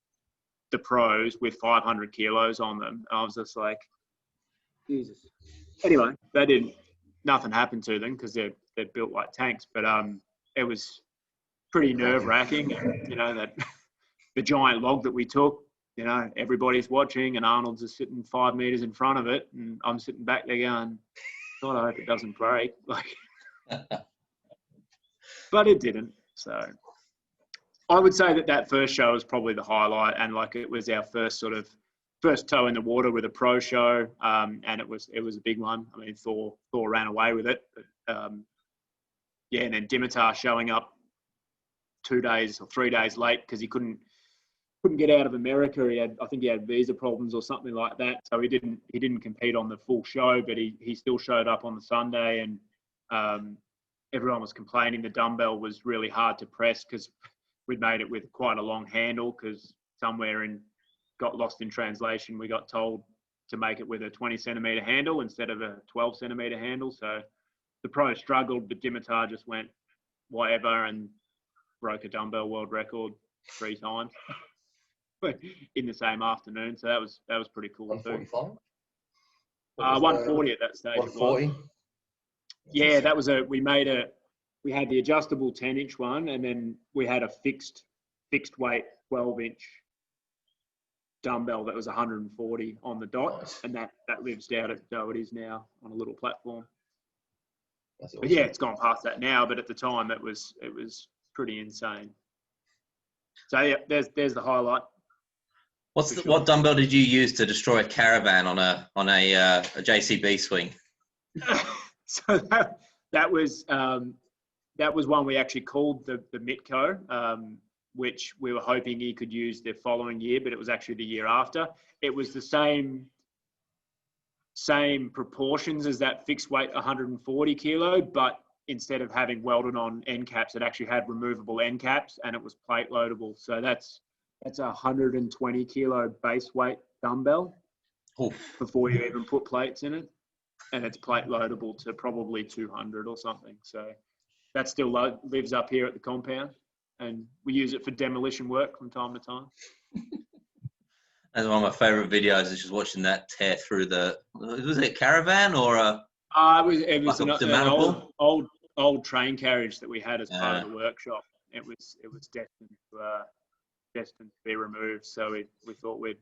the pros with 500 kilos on them. I was just like, Jesus. Anyway, nothing happened to them because they're built like tanks, but it was pretty nerve-wracking. You know, that the giant log that we took, you know, everybody's watching, and Arnold's is sitting 5 meters in front of it, and I'm sitting back there going, God, I hope it doesn't break. Like, but it didn't. So I would say that first show was probably the highlight, and like, it was our first toe in the water with a pro show, and it was a big one. I mean, Thor ran away with it, but yeah, and then Dimitar showing up 2 days or 3 days late because he couldn't get out of America. I think he had visa problems or something like that. So he didn't compete on the full show, but he still showed up on the Sunday, and everyone was complaining the dumbbell was really hard to press because we'd made it with quite a long handle, because somewhere got lost in translation. We got told to make it with a 20 centimeter handle instead of a 12 centimeter handle. So the pro struggled, but Dimitar just went whatever and broke a dumbbell world record 3 times in the same afternoon. So that was pretty cool. 145? 140 at that stage. 140? Yeah, that was we had the adjustable 10-inch one, and then we had a fixed weight 12-inch dumbbell that was 140 on the dot. Nice. And that lives down at Doherty's now on a little platform. That's awesome. But yeah, it's gone past that now, but at the time it was pretty insane. So yeah, there's the highlight. What dumbbell did you use to destroy a caravan on a JCB swing? So that was one we actually called the Mitco, which we were hoping he could use the following year, but it was actually the year after. It was the same proportions as that fixed weight 140 kilo, but instead of having welded on end caps, it actually had removable end caps, and it was plate loadable. So that's a 120 kilo base weight dumbbell. Oof. Before you even put plates in it, and it's plate loadable to probably 200 or something. So that still lives up here at the compound, and we use it for demolition work from time to time. That's one of my favourite videos, is just watching that tear through was it a caravan or a... It was an old train carriage that we had as part of the workshop. It was destined to be removed. So we thought we'd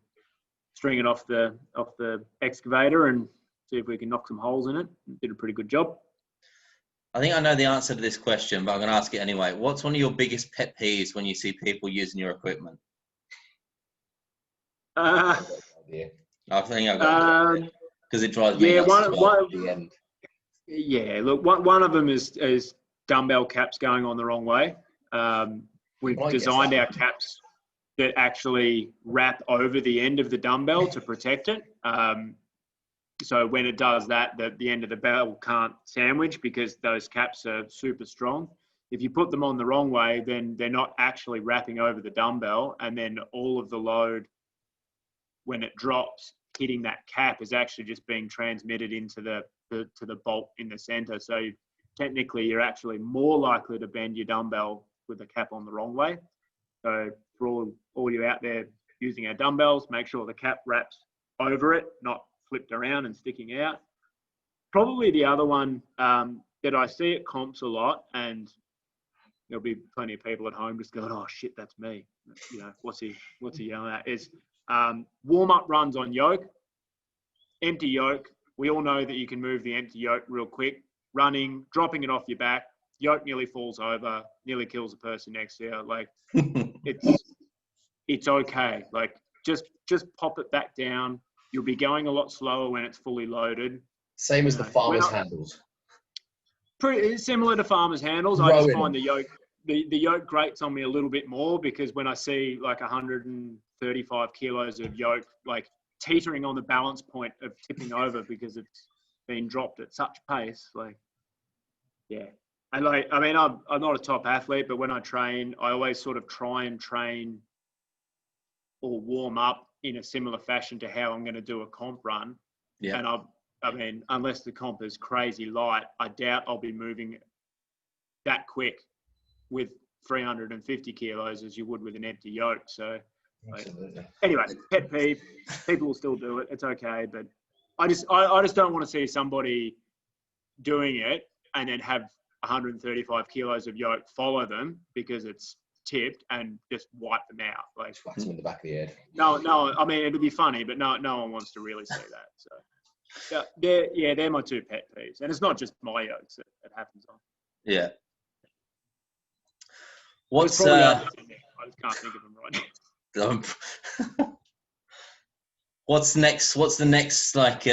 string it off the excavator and see if we can knock some holes in it. Did a pretty good job. I think I know the answer to this question, but I'm going to ask it anyway. What's one of your biggest pet peeves when you see people using your equipment? I think I've got it, because it drives me nuts. Yeah, look, one of them is dumbbell caps going on the wrong way. we've designed our caps that actually wrap over the end of the dumbbell to protect it. So when it does that, the end of the bell can't sandwich because those caps are super strong. If you put them on the wrong way, then they're not actually wrapping over the dumbbell, and then all of the load, when it drops, hitting that cap is actually just being transmitted into the bolt in the center. So technically, you're actually more likely to bend your dumbbell with the cap on the wrong way. So for all you out there using our dumbbells, make sure the cap wraps over it, not flipped around and sticking out. Probably the other one that I see at comps a lot, and there'll be plenty of people at home just going, "Oh shit, that's me." You know, what's he yelling at? Is warm-up runs on yoke, empty yoke. We all know that you can move the empty yoke real quick. Running, dropping it off your back, yoke nearly falls over, nearly kills the person next to you. Like it's okay. Like just pop it back down. You'll be going a lot slower when it's fully loaded. Same as the farmer's handles. Pretty similar to farmer's handles. I just find the yoke grates on me a little bit more because when I see like 135 kilos of yoke like teetering on the balance point of tipping over because it's been dropped at such pace, like, yeah. And like, I mean, I'm not a top athlete, but when I train, I always sort of try and train or warm up in a similar fashion to how I'm going to do a comp run. Yeah. And I mean, unless the comp is crazy light, I doubt I'll be moving that quick with 350 kilos as you would with an empty yoke. So like, anyway, pet peeve, people will still do it. It's okay. But I just don't want to see somebody doing it and then have 135 kilos of yoke follow them because it's tipped and just wipe them out. Like, whack them in the back of the head. No. I mean, it'd be funny, but no one wants to really see that. So they're my two pet peeves, and it's not just my yokes that it happens on. Yeah. I just can't think of them right now. What's next? What's the next like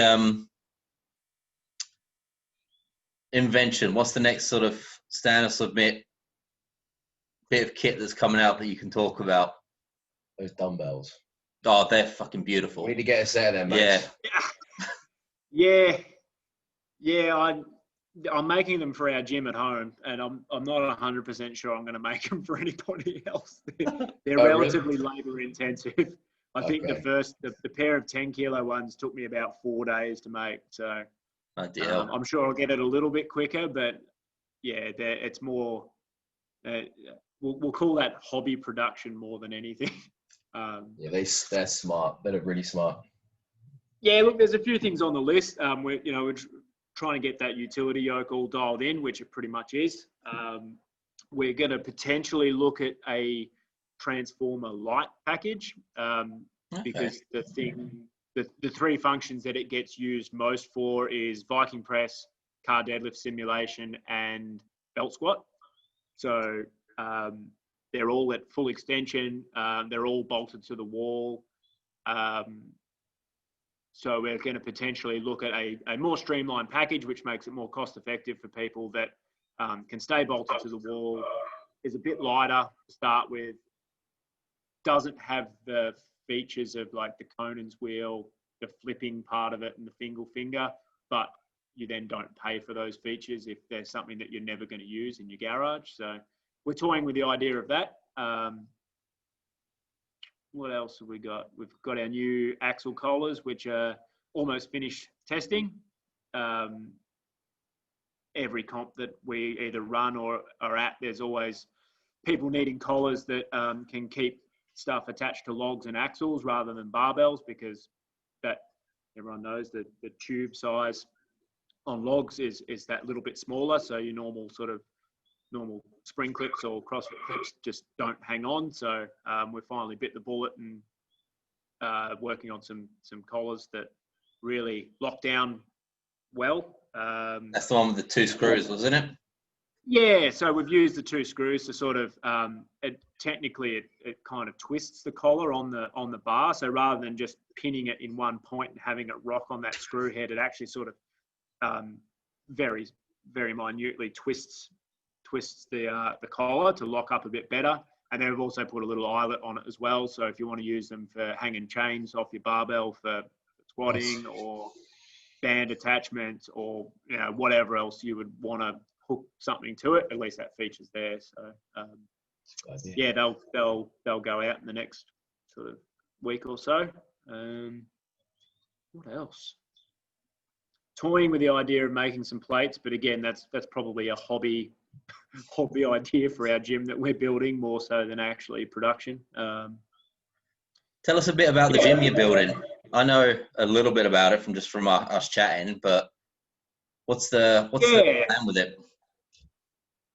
invention? What's the next sort of stand or submit bit of kit that's coming out that you can talk about? Those dumbbells. Oh, they're fucking beautiful. We need to get a set of them, mate. Yeah. I'm making them for our gym at home, and I'm not 100% sure I'm going to make them for anybody else. They're relatively labour intensive. I think the pair of 10 kilo ones took me about 4 days to make. So I'm sure I'll get it a little bit quicker, but yeah, it's more. We'll call that hobby production more than anything. They're smart. They're really smart. Yeah, look, there's a few things on the list. We're trying to get that utility yoke all dialed in, which it pretty much is. We're going to potentially look at a transformer light package because the three functions that it gets used most for is Viking press, car deadlift simulation, and belt squat. So they're all at full extension. They're all bolted to the wall. So we're going to potentially look at a more streamlined package, which makes it more cost effective for people that can stay bolted to the wall, is a bit lighter to start with, doesn't have the features of like the Conan's wheel, the flipping part of it and the single finger, but you then don't pay for those features if there's something that you're never going to use in your garage. So we're toying with the idea of that. What else have we got? We've got our new axle collars, which are almost finished testing. Every comp that we either run or are at, there's always people needing collars that can keep stuff attached to logs and axles rather than barbells, because that everyone knows that the tube size on logs is that little bit smaller. So your normal spring clips or CrossFit clips just don't hang on. So we finally bit the bullet and working on some collars that really lock down well. That's the one with the two screws, wasn't it? Yeah, so we've used the two screws to sort of it kind of twists the collar on the bar. So rather than just pinning it in one point and having it rock on that screw head, it actually sort of very, very minutely twists the collar to lock up a bit better. And then we've also put a little eyelet on it as well. So if you want to use them for hanging chains off your barbell for squatting or band attachments or whatever else you would want to hook something to it, at least that feature's there. So yeah, they'll go out in the next sort of week or so. What else? Toying with the idea of making some plates, but again, that's probably a hobby idea for our gym that we're building more so than actually production. Tell us a bit about the gym you're building. I know a little bit about it from us chatting, but what's the plan with it?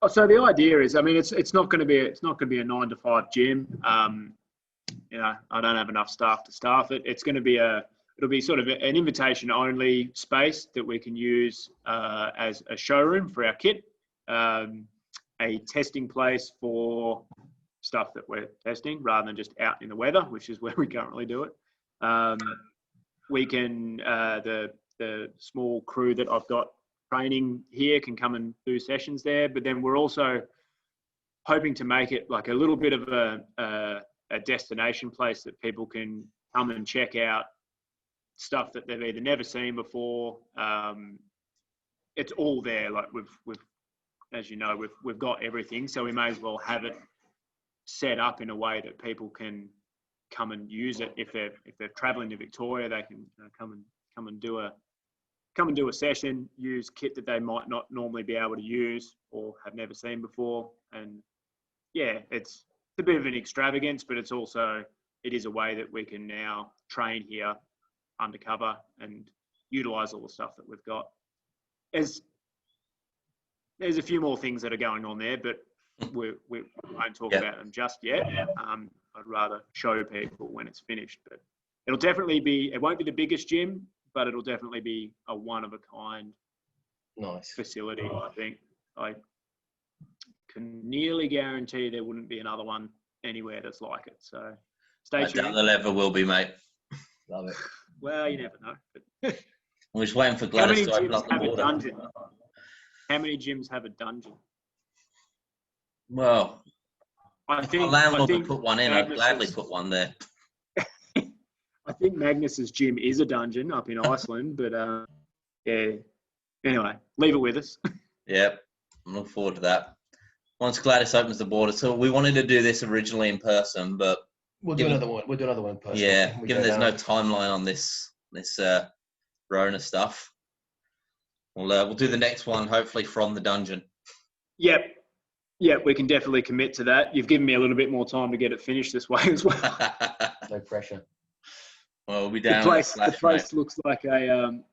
So the idea is, I mean, it's not going to be a 9-to-5 gym. I don't have enough staff to staff it. It'll be sort of an invitation only space that we can use as a showroom for our kit, a testing place for stuff that we're testing rather than just out in the weather, which is where we currently do it. We can, the small crew that I've got training here can come and do sessions there, but then we're also hoping to make it like a little bit of a destination place that people can come and check out stuff that they've either never seen before. It's all there. Like we've, as you know, we've got everything, so we may as well have it set up in a way that people can come and use it. If they're traveling to Victoria, they can come and do a session, use kit that they might not normally be able to use or have never seen before. And yeah, it's a bit of an extravagance, but it is a way that we can now train here undercover and utilize all the stuff that we've got. There's a few more things that are going on there, but we won't talk about them just yet. I'd rather show people when it's finished, but it won't be the biggest gym, but it'll definitely be a one-of-a-kind facility, I think. I can nearly guarantee there wouldn't be another one anywhere that's like it. So stay tuned. Down the level will be, mate. Love it. Well, you never know. But we're just waiting for Gladys to open up the border. How many gyms have a dungeon? Well, if a landlord would put one in, I'd gladly put one there. I think Magnus's gym is a dungeon up in Iceland, but yeah. Anyway, leave it with us. Yep, I'm looking forward to that. Once Gladys opens the border, so we wanted to do this originally in person, but we'll do another one. We'll do another one in person. Yeah, given there's no timeline on this Rona stuff, we'll do the next one hopefully from the dungeon. Yep, we can definitely commit to that. You've given me a little bit more time to get it finished this way as well. No pressure. Well, we'll be down. The place looks like the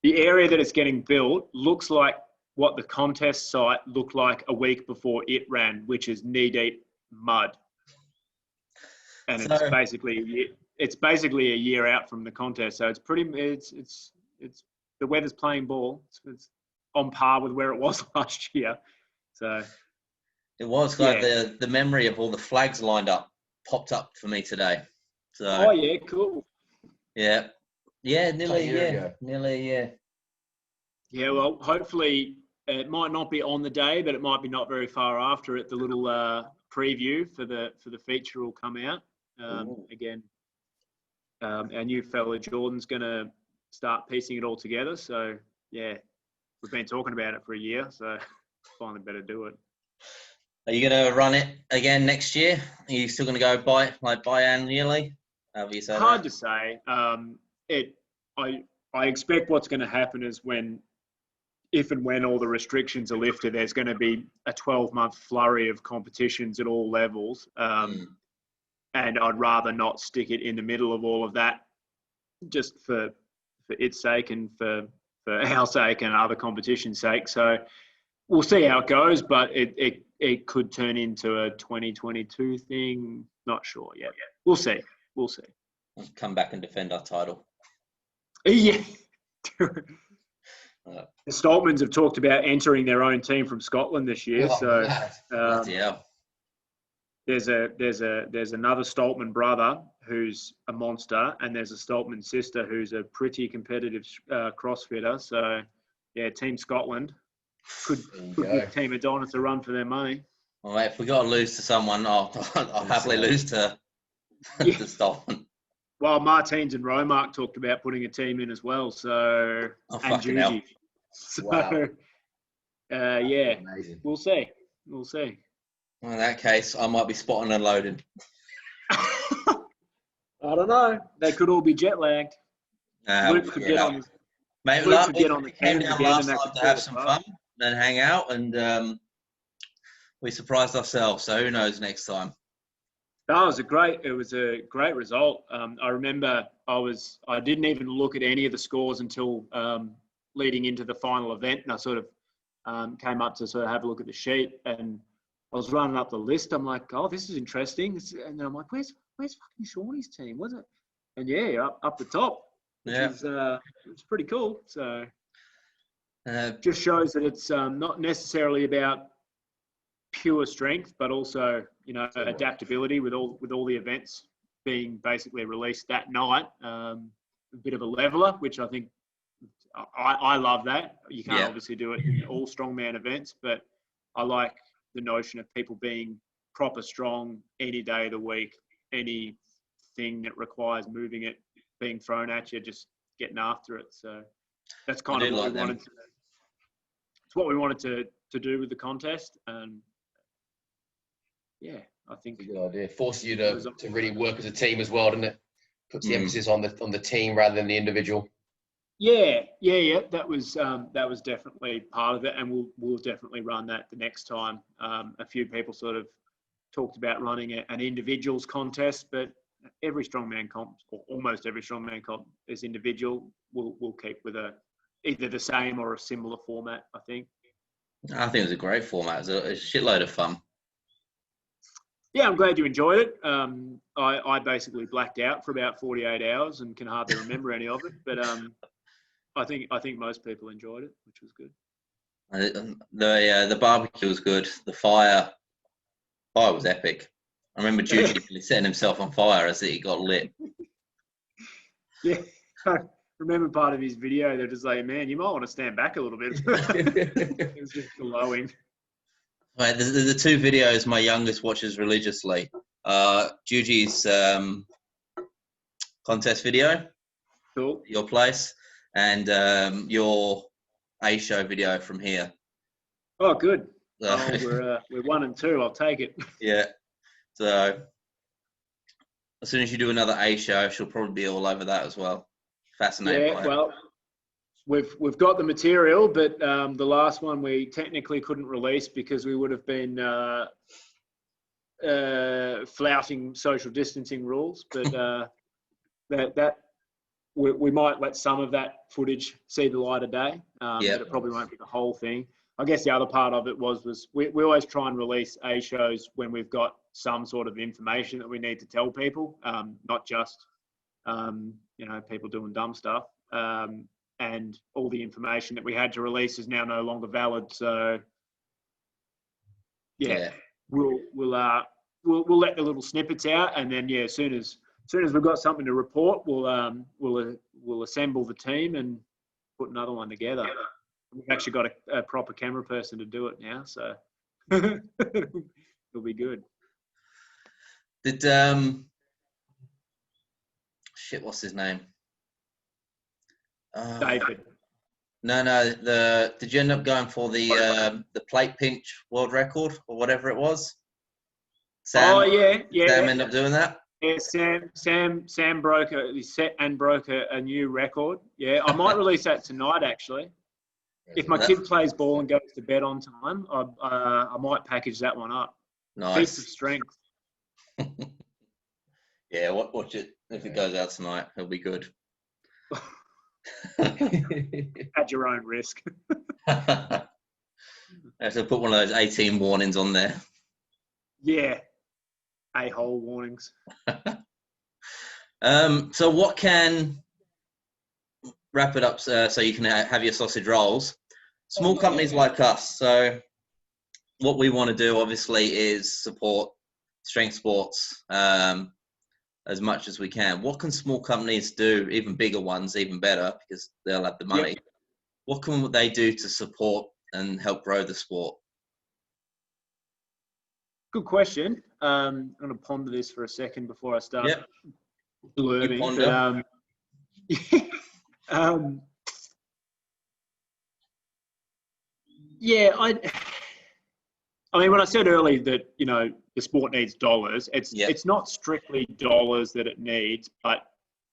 area that it's getting built looks like what the contest site looked like a week before it ran, which is knee-deep mud. And it's basically a year out from the contest. So it's the weather's playing ball. It's on par with where it was last year. So it was like the memory of all the flags lined up popped up for me today. So oh yeah, cool. Yeah, nearly a year. Yeah, well, hopefully it might not be on the day, but it might be not very far after it. The little preview for the feature will come out. Again, our new fella Jordan's going to start piecing it all together. So yeah, we've been talking about it for a year, so finally better do it. Are you going to run it again next year? Are you still going to go biannually? Hard to say. I expect what's going to happen is if and when all the restrictions are lifted, there's going to be a 12-month flurry of competitions at all levels. And I'd rather not stick it in the middle of all of that, just for its sake and for our sake and other competitions' sake. So we'll see how it goes, but it could turn into a 2022 thing. Not sure yet. We'll see. We'll come back and defend our title. Yeah. The Stoltmans have talked about entering their own team from Scotland this year. There's another Stoltman brother who's a monster, and there's a Stoltman sister who's a pretty competitive CrossFitter. So yeah, Team Scotland could give Team Adonis a run for their money. All right, if we got to lose to someone, I'll happily lose to Stoffman. Well, Martins and Romark talked about putting a team in as well. So and Juji. So, wow. Yeah, Amazing. we'll see. Well, in that case, I might be spotting and loading. I don't know. They could all be jet lagged. Luke could get on. Mate, Luke could get on the came teams down again, last and time to have some fun and hang out, and we surprised ourselves. So who knows next time? That was a great result. I remember I didn't even look at any of the scores until leading into the final event, and I sort of came up to sort of have a look at the sheet, and I was running up the list. I'm like, oh, this is interesting, and then I'm like, where's fucking Shawnee's team? Was it? And yeah, up the top, which is it's pretty cool. So just shows that it's not necessarily about pure strength, but also, you know, adaptability with all the events being basically released that night. A bit of a leveler, which I think I love that. You can't obviously do it in all strongman events, but I like the notion of people being proper strong any day of the week, anything that requires moving it, being thrown at you, just getting after it. So that's kind of what we wanted to. It's what we wanted to do with the contest, and yeah, I think it's a good idea. Forces you to really work as a team as well, doesn't it? Puts the emphasis on the team rather than the individual. Yeah. That was definitely part of it, and we'll definitely run that the next time. A few people sort of talked about running an individuals contest, but every strongman comp, or almost every strongman comp, is individual. We'll keep with either the same or a similar format, I think. I think it was a great format. It was a shitload of fun. Yeah, I'm glad you enjoyed it. I basically blacked out for about 48 hours and can hardly remember any of it. But I think most people enjoyed it, which was good. The barbecue was good. The fire was epic. I remember Juji setting himself on fire as he got lit. Yeah, I remember part of his video. They're just like, man, you might want to stand back a little bit. It was just glowing. Right, the two videos my youngest watches religiously. Juji's contest video, cool, your place, and your A show video from here. Oh, good. We're 1 and 2. I'll take it. Yeah. So as soon as you do another A show, she'll probably be all over that as well. Fascinated. Yeah. Well, we've got the material, but the last one we technically couldn't release because we would have been flouting social distancing rules. But that we might let some of that footage see the light of day. But it probably won't be the whole thing. I guess the other part of it was we always try and release A shows when we've got some sort of information that we need to tell people, not just people doing dumb stuff. And all the information that we had to release is now no longer valid. So we'll let the little snippets out, and then as soon as we've got something to report, we'll assemble the team and put another one together. We've actually got a proper camera person to do it now, so it'll be good. Did what's his name? David. No. Did you end up going for the plate pinch world record or whatever it was? Sam, oh yeah. Sam ended up doing that. Yeah, Sam broke a new record. Yeah, I might release that tonight actually. If my kid plays ball and goes to bed on time, I might package that one up. Nice. Piece of strength. Yeah, watch it. If it goes out tonight, it'll be good. At your own risk. I have to put one of those 18 warnings on there. Yeah. A-hole warnings. So what can... Wrap it up so you can have your sausage rolls. Small companies like us. So what we want to do, obviously, is support strength sports as much as we can. What can small companies do, even bigger ones, even better, because they'll have the money? Yep. What can they do to support and help grow the sport? Good question. I'm going to ponder this for a second before I start blurming. Ponder. Yeah, I mean, when I said earlier that, you know, the sport needs dollars, it's not strictly dollars that it needs, but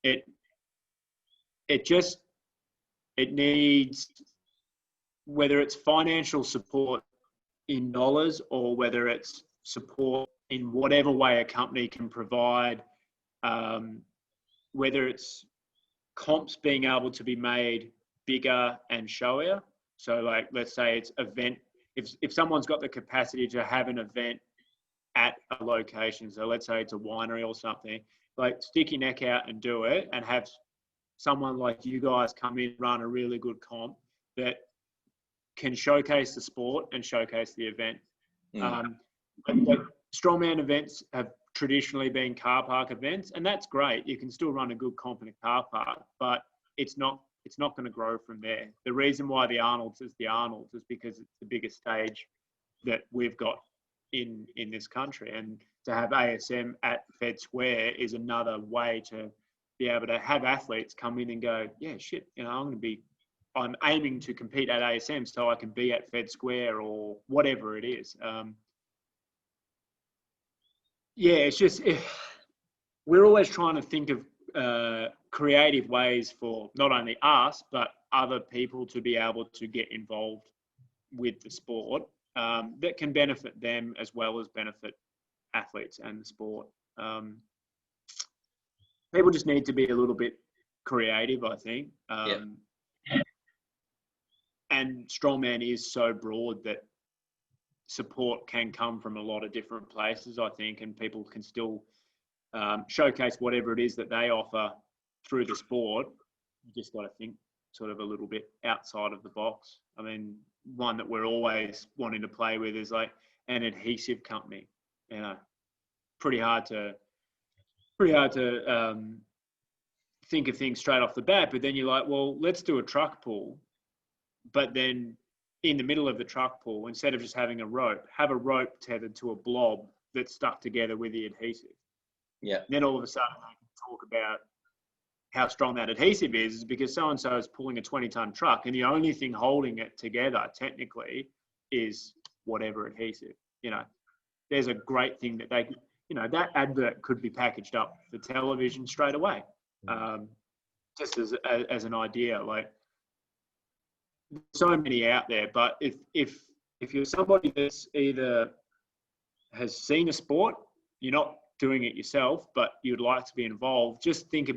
it needs, whether it's financial support in dollars or whether it's support in whatever way a company can provide, whether it's comps being able to be made bigger and showier. So like, let's say it's event, if someone's got the capacity to have an event at a location, so let's say it's a winery or something, like stick your neck out and do it, and have someone like you guys come in, run a really good comp that can showcase the sport and showcase the event. Like strongman events have traditionally been car park events, and that's great. You can still run a good comp in a car park, but it's not going to grow from there. The reason why the Arnold's is the Arnold's is because it's the biggest stage that we've got in this country, and to have ASM at Fed Square is another way to be able to have athletes come in and go, yeah, shit, you know, I'm aiming to compete at ASM so I can be at Fed Square or whatever it is. It's just, we're always trying to think of creative ways for not only us, but other people to be able to get involved with the sport that can benefit them as well as benefit athletes and the sport. People just need to be a little bit creative, I think. And strongman is so broad that support can come from a lot of different places, I think, and people can still showcase whatever it is that they offer through the sport. You just got to think sort of a little bit outside of the box. I mean, one that we're always wanting to play with is like an adhesive company. You know, pretty hard to think of things straight off the bat, but then you're like, well, let's do a truck pull. But then in the middle of the truck pull, instead of just having a rope, have a rope tethered to a blob that's stuck together with the adhesive. Yeah. And then all of a sudden I can talk about how strong that adhesive is because so-and-so is pulling a 20-ton truck and the only thing holding it together technically is whatever adhesive. You know, there's a great thing that they, you know, that advert could be packaged up for television straight away. Just as an idea, like, so many out there, but if you're somebody that's either has seen a sport, you're not doing it yourself, but you'd like to be involved, just think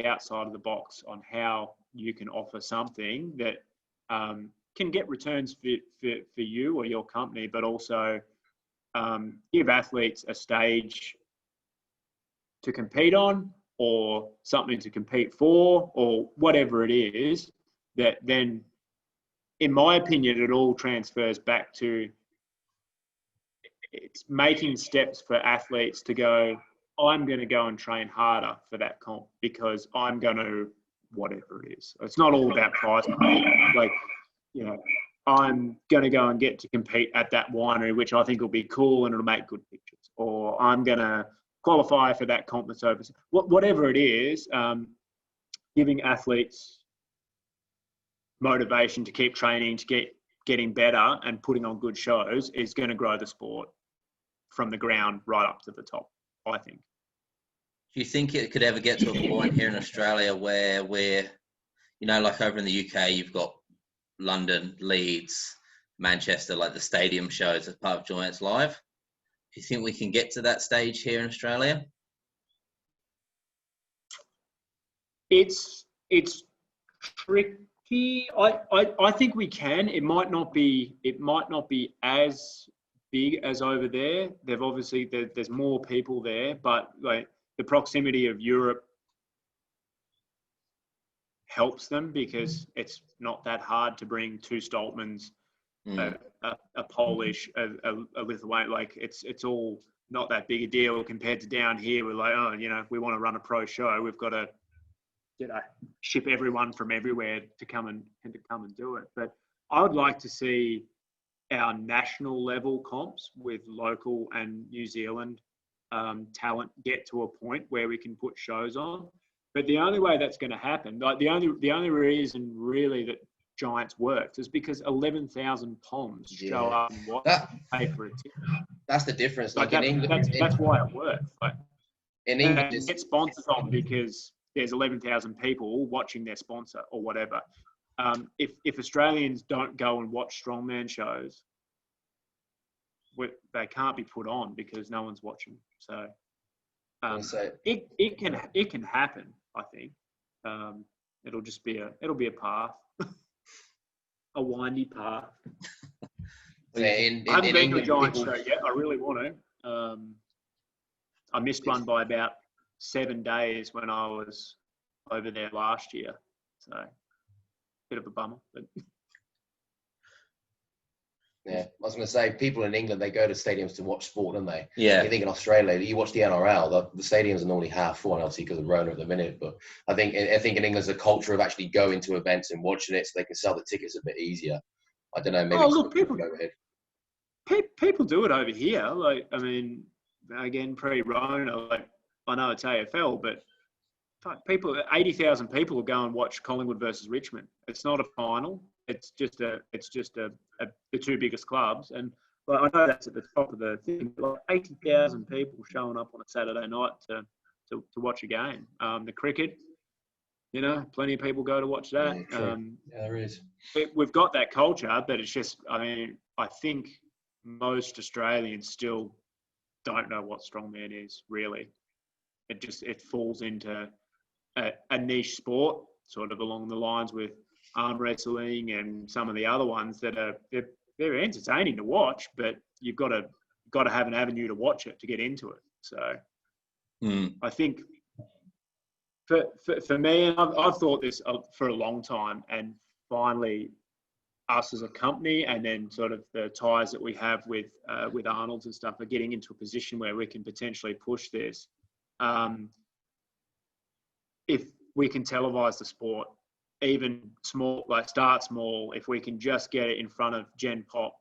outside of the box on how you can offer something that can get returns for you or your company, but also give athletes a stage to compete on or something to compete for or whatever it is. That then, in my opinion, it all transfers back to it's making steps for athletes to go, I'm going to go and train harder for that comp because I'm going to whatever it is. It's not all about prize money. Like, you know, I'm going to go and get to compete at that winery, which I think will be cool and it'll make good pictures. Or I'm going to qualify for that comp that's overseas. Whatever it is, giving athletes motivation to keep training, to getting better and putting on good shows is going to grow the sport from the ground right up to the top, I think. Do you think it could ever get to a point here in Australia where we're, you know, like over in the UK, you've got London, Leeds, Manchester, like the stadium shows as part of Giants Live? Do you think we can get to that stage here in Australia? It's tricky. I think we can. It might not be as big as over there. They've obviously there's more people there, but like the proximity of Europe helps them because it's not that hard to bring two Stoltmans, a Polish, a Lithuanian. Like it's all not that big a deal compared to down here. We're like, oh, you know, if we want to run a pro show, we've got to, you know, ship everyone from everywhere to come and do it. But I would like to see our national level comps with local and New Zealand talent get to a point where we can put shows on. But the only way that's going to happen, like the only reason really that Giants worked is because 11,000 Poms show up and watch pay for a ticket. That's the difference. Like in England, that's why it works. Like in England, get sponsors on because there's 11,000 people watching their sponsor or whatever. If Australians don't go and watch strongman shows, they can't be put on because no one's watching. So it can happen. I think it'll be a path, a windy path. I haven't been to a Giants show yet. I really want to. I missed one by about 7 days when I was over there last year. So, bit of a bummer. But. Yeah, I was going to say, people in England, they go to stadiums to watch sport, don't they? Yeah. You think in Australia, you watch the NRL, the stadiums are normally half full, obviously because of Rona at the minute. But I think in England, there's a culture of actually going to events and watching it so they can sell the tickets a bit easier. I don't know, maybe people go ahead. People do it over here. Like, I mean, again, pre-Rona, like, I know it's AFL, but 80,000 people will go and watch Collingwood versus Richmond. It's not a final. It's just the two biggest clubs. And like, I know that's at the top of the thing. Like 80,000 people showing up on a Saturday night to watch a game. The cricket, plenty of people go to watch that. Yeah, there is. We've got that culture, but it's just, I mean, I think most Australians still don't know what strongman is, really. It falls into a niche sport, sort of along the lines with arm wrestling and some of the other ones that are they're entertaining to watch, but you've got to have an avenue to watch it to get into it. So I think for me, and I've thought this for a long time, and finally us as a company and then sort of the ties that we have with Arnold's and stuff are getting into a position where we can potentially push this. If we can televise the sport, even small, like start small, if we can just get it in front of Gen Pop,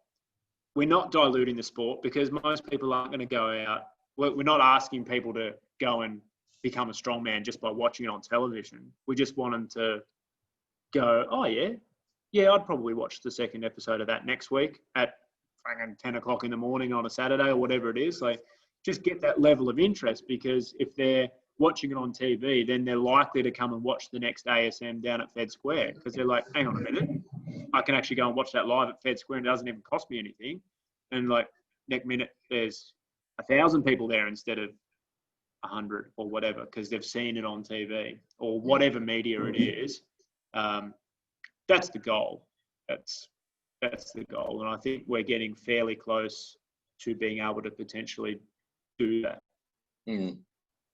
we're not diluting the sport because most people aren't going to go out. We're not asking people to go and become a strongman just by watching it on television. We just want them to go, oh yeah, I'd probably watch the second episode of that next week at 10 o'clock in the morning on a Saturday or whatever it is. Like, just get that level of interest, because if they're watching it on TV, then they're likely to come and watch the next ASM down at Fed Square, because they're like, hang on a minute, I can actually go and watch that live at Fed Square and it doesn't even cost me anything. And like, next minute there's 1,000 people there instead of 100 or whatever, because they've seen it on TV or whatever media it is. That's the goal. That's the goal. And I think we're getting fairly close to being able to potentially do that.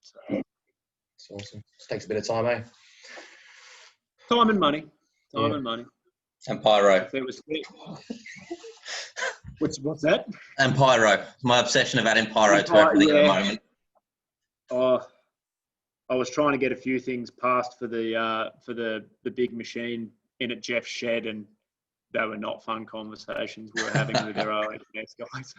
So. It's awesome. It takes a bit of time, eh? Time and money. And money. And pyro. If it was what's that? And pyro. My obsession of adding pyro to everything at the moment. Oh, I was trying to get a few things passed for the big machine in at Jeff's shed, and they were not fun conversations we were having with our OHS guys.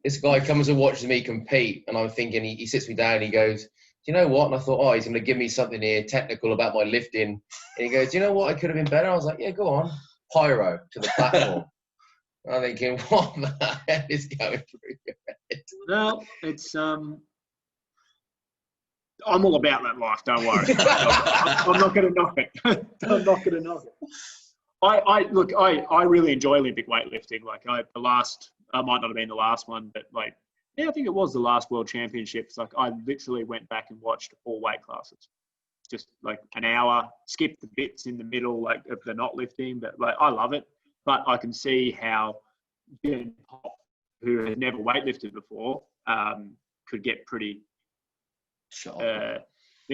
This guy comes and watches me compete, and I'm thinking, he sits me down and he goes, do you know what? And I thought, he's going to give me something here technical about my lifting. And he goes, do you know what? I could have been better. I was like, yeah, go on. Pyro to the platform. I'm thinking, what the hell is going through your head? No, it's I'm all about that life. Don't worry. I'm not going to knock it. I'm not going to knock it. I really enjoy Olympic weightlifting. Like I might not have been the last one, but like, yeah, I think it was the last World Championships. Like I literally went back and watched all weight classes, just like an hour, skipped the bits in the middle, like of the not lifting, but like I love it. But I can see how Jen Pop, who has never weightlifted before, could get pretty. They're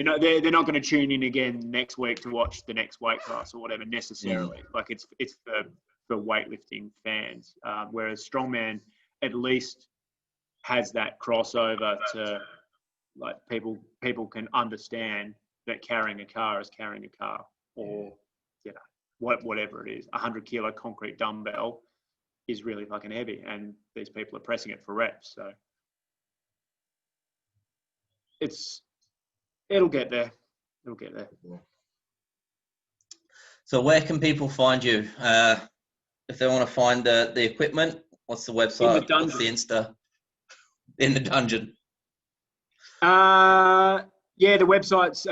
not going to tune in again next week to watch the next weight class or whatever necessarily. Like it's for weightlifting fans, whereas strongman at least has that crossover to like people can understand that carrying a car is carrying a car, or whatever it is, 100 kilo concrete dumbbell is really fucking heavy, and these people are pressing it for reps. So it'll get there. It'll get there. So where can people find you? If they want to find the equipment, what's the website? In the dungeon. What's the Insta? In the dungeon. Yeah, the website's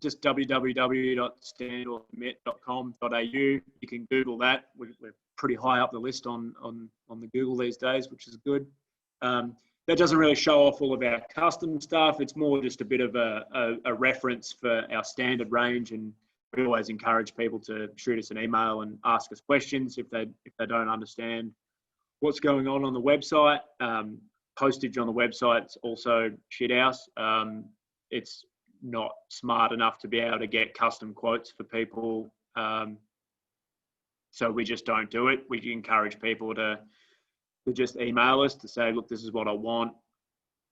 just www.standorthmet.com.au. You can Google that. We're pretty high up the list on the Google these days, which is good. That doesn't really show off all of our custom stuff. It's more just a bit of a reference for our standard range, and we always encourage people to shoot us an email and ask us questions if they don't understand what's going on the website. Postage on the website's also shit house. It's not smart enough to be able to get custom quotes for people. So we just don't do it. We encourage people to just email us to say, look, this is what I want.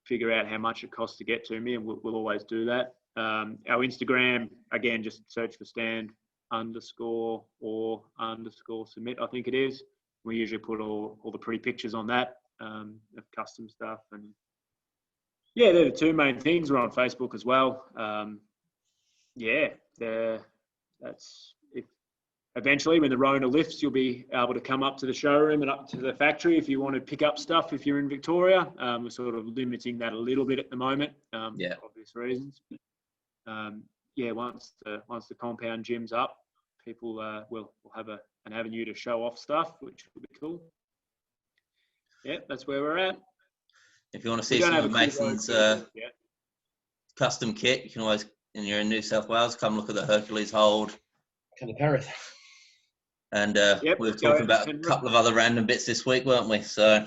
Figure out how much it costs to get to me, and we'll always do that. Our Instagram, again, just search for stand_or_submit, I think it is. We usually put all the pretty pictures on that of custom stuff. And yeah, they're the two main things. We're on Facebook as well. That's if eventually when the Rona lifts, you'll be able to come up to the showroom and up to the factory if you want to pick up stuff if you're in Victoria. We're sort of limiting that a little bit at the moment, for obvious reasons. Once the compound gym's up, people will have an avenue to show off stuff, which will be cool. Yeah, that's where we're at. If you want to see some of Mason's custom kit, you can always, and you're in New South Wales, come look at the Hercules hold. Come to Perth. And we were talking about a couple of other random bits this week, weren't we? So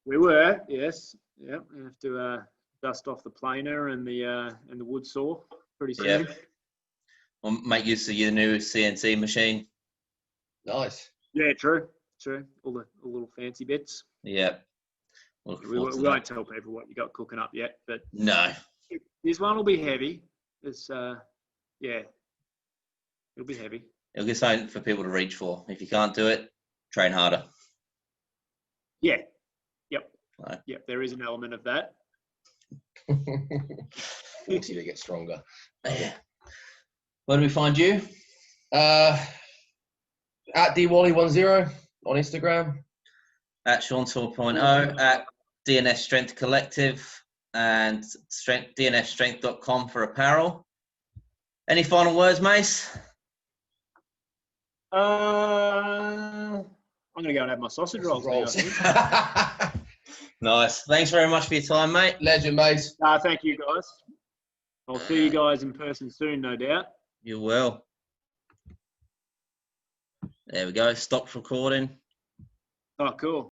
we were, yes. Yeah, we have to dust off the planer and the wood saw pretty soon. Yeah. We'll make use of your new CNC machine. Nice. Yeah, true. All the little fancy bits. Yeah. We won't tell people what you got cooking up yet, but no. This one will be heavy. It's it'll be heavy. It'll be something for people to reach for. If you can't do it, train harder. Yeah. Yep. Right. Yep. There is an element of that. Makes you to get stronger. Yeah. Where do we find you? At dwally10 on Instagram. At Sean 4.0, at DNS Strength Collective, and DNSstrength.com for apparel. Any final words, Mace? I'm going to go and have my sausage rolls. Nice. Thanks very much for your time, mate. Legend, Mace. Thank you, guys. I'll see you guys in person soon, no doubt. You will. There we go. Stopped recording. Oh, cool.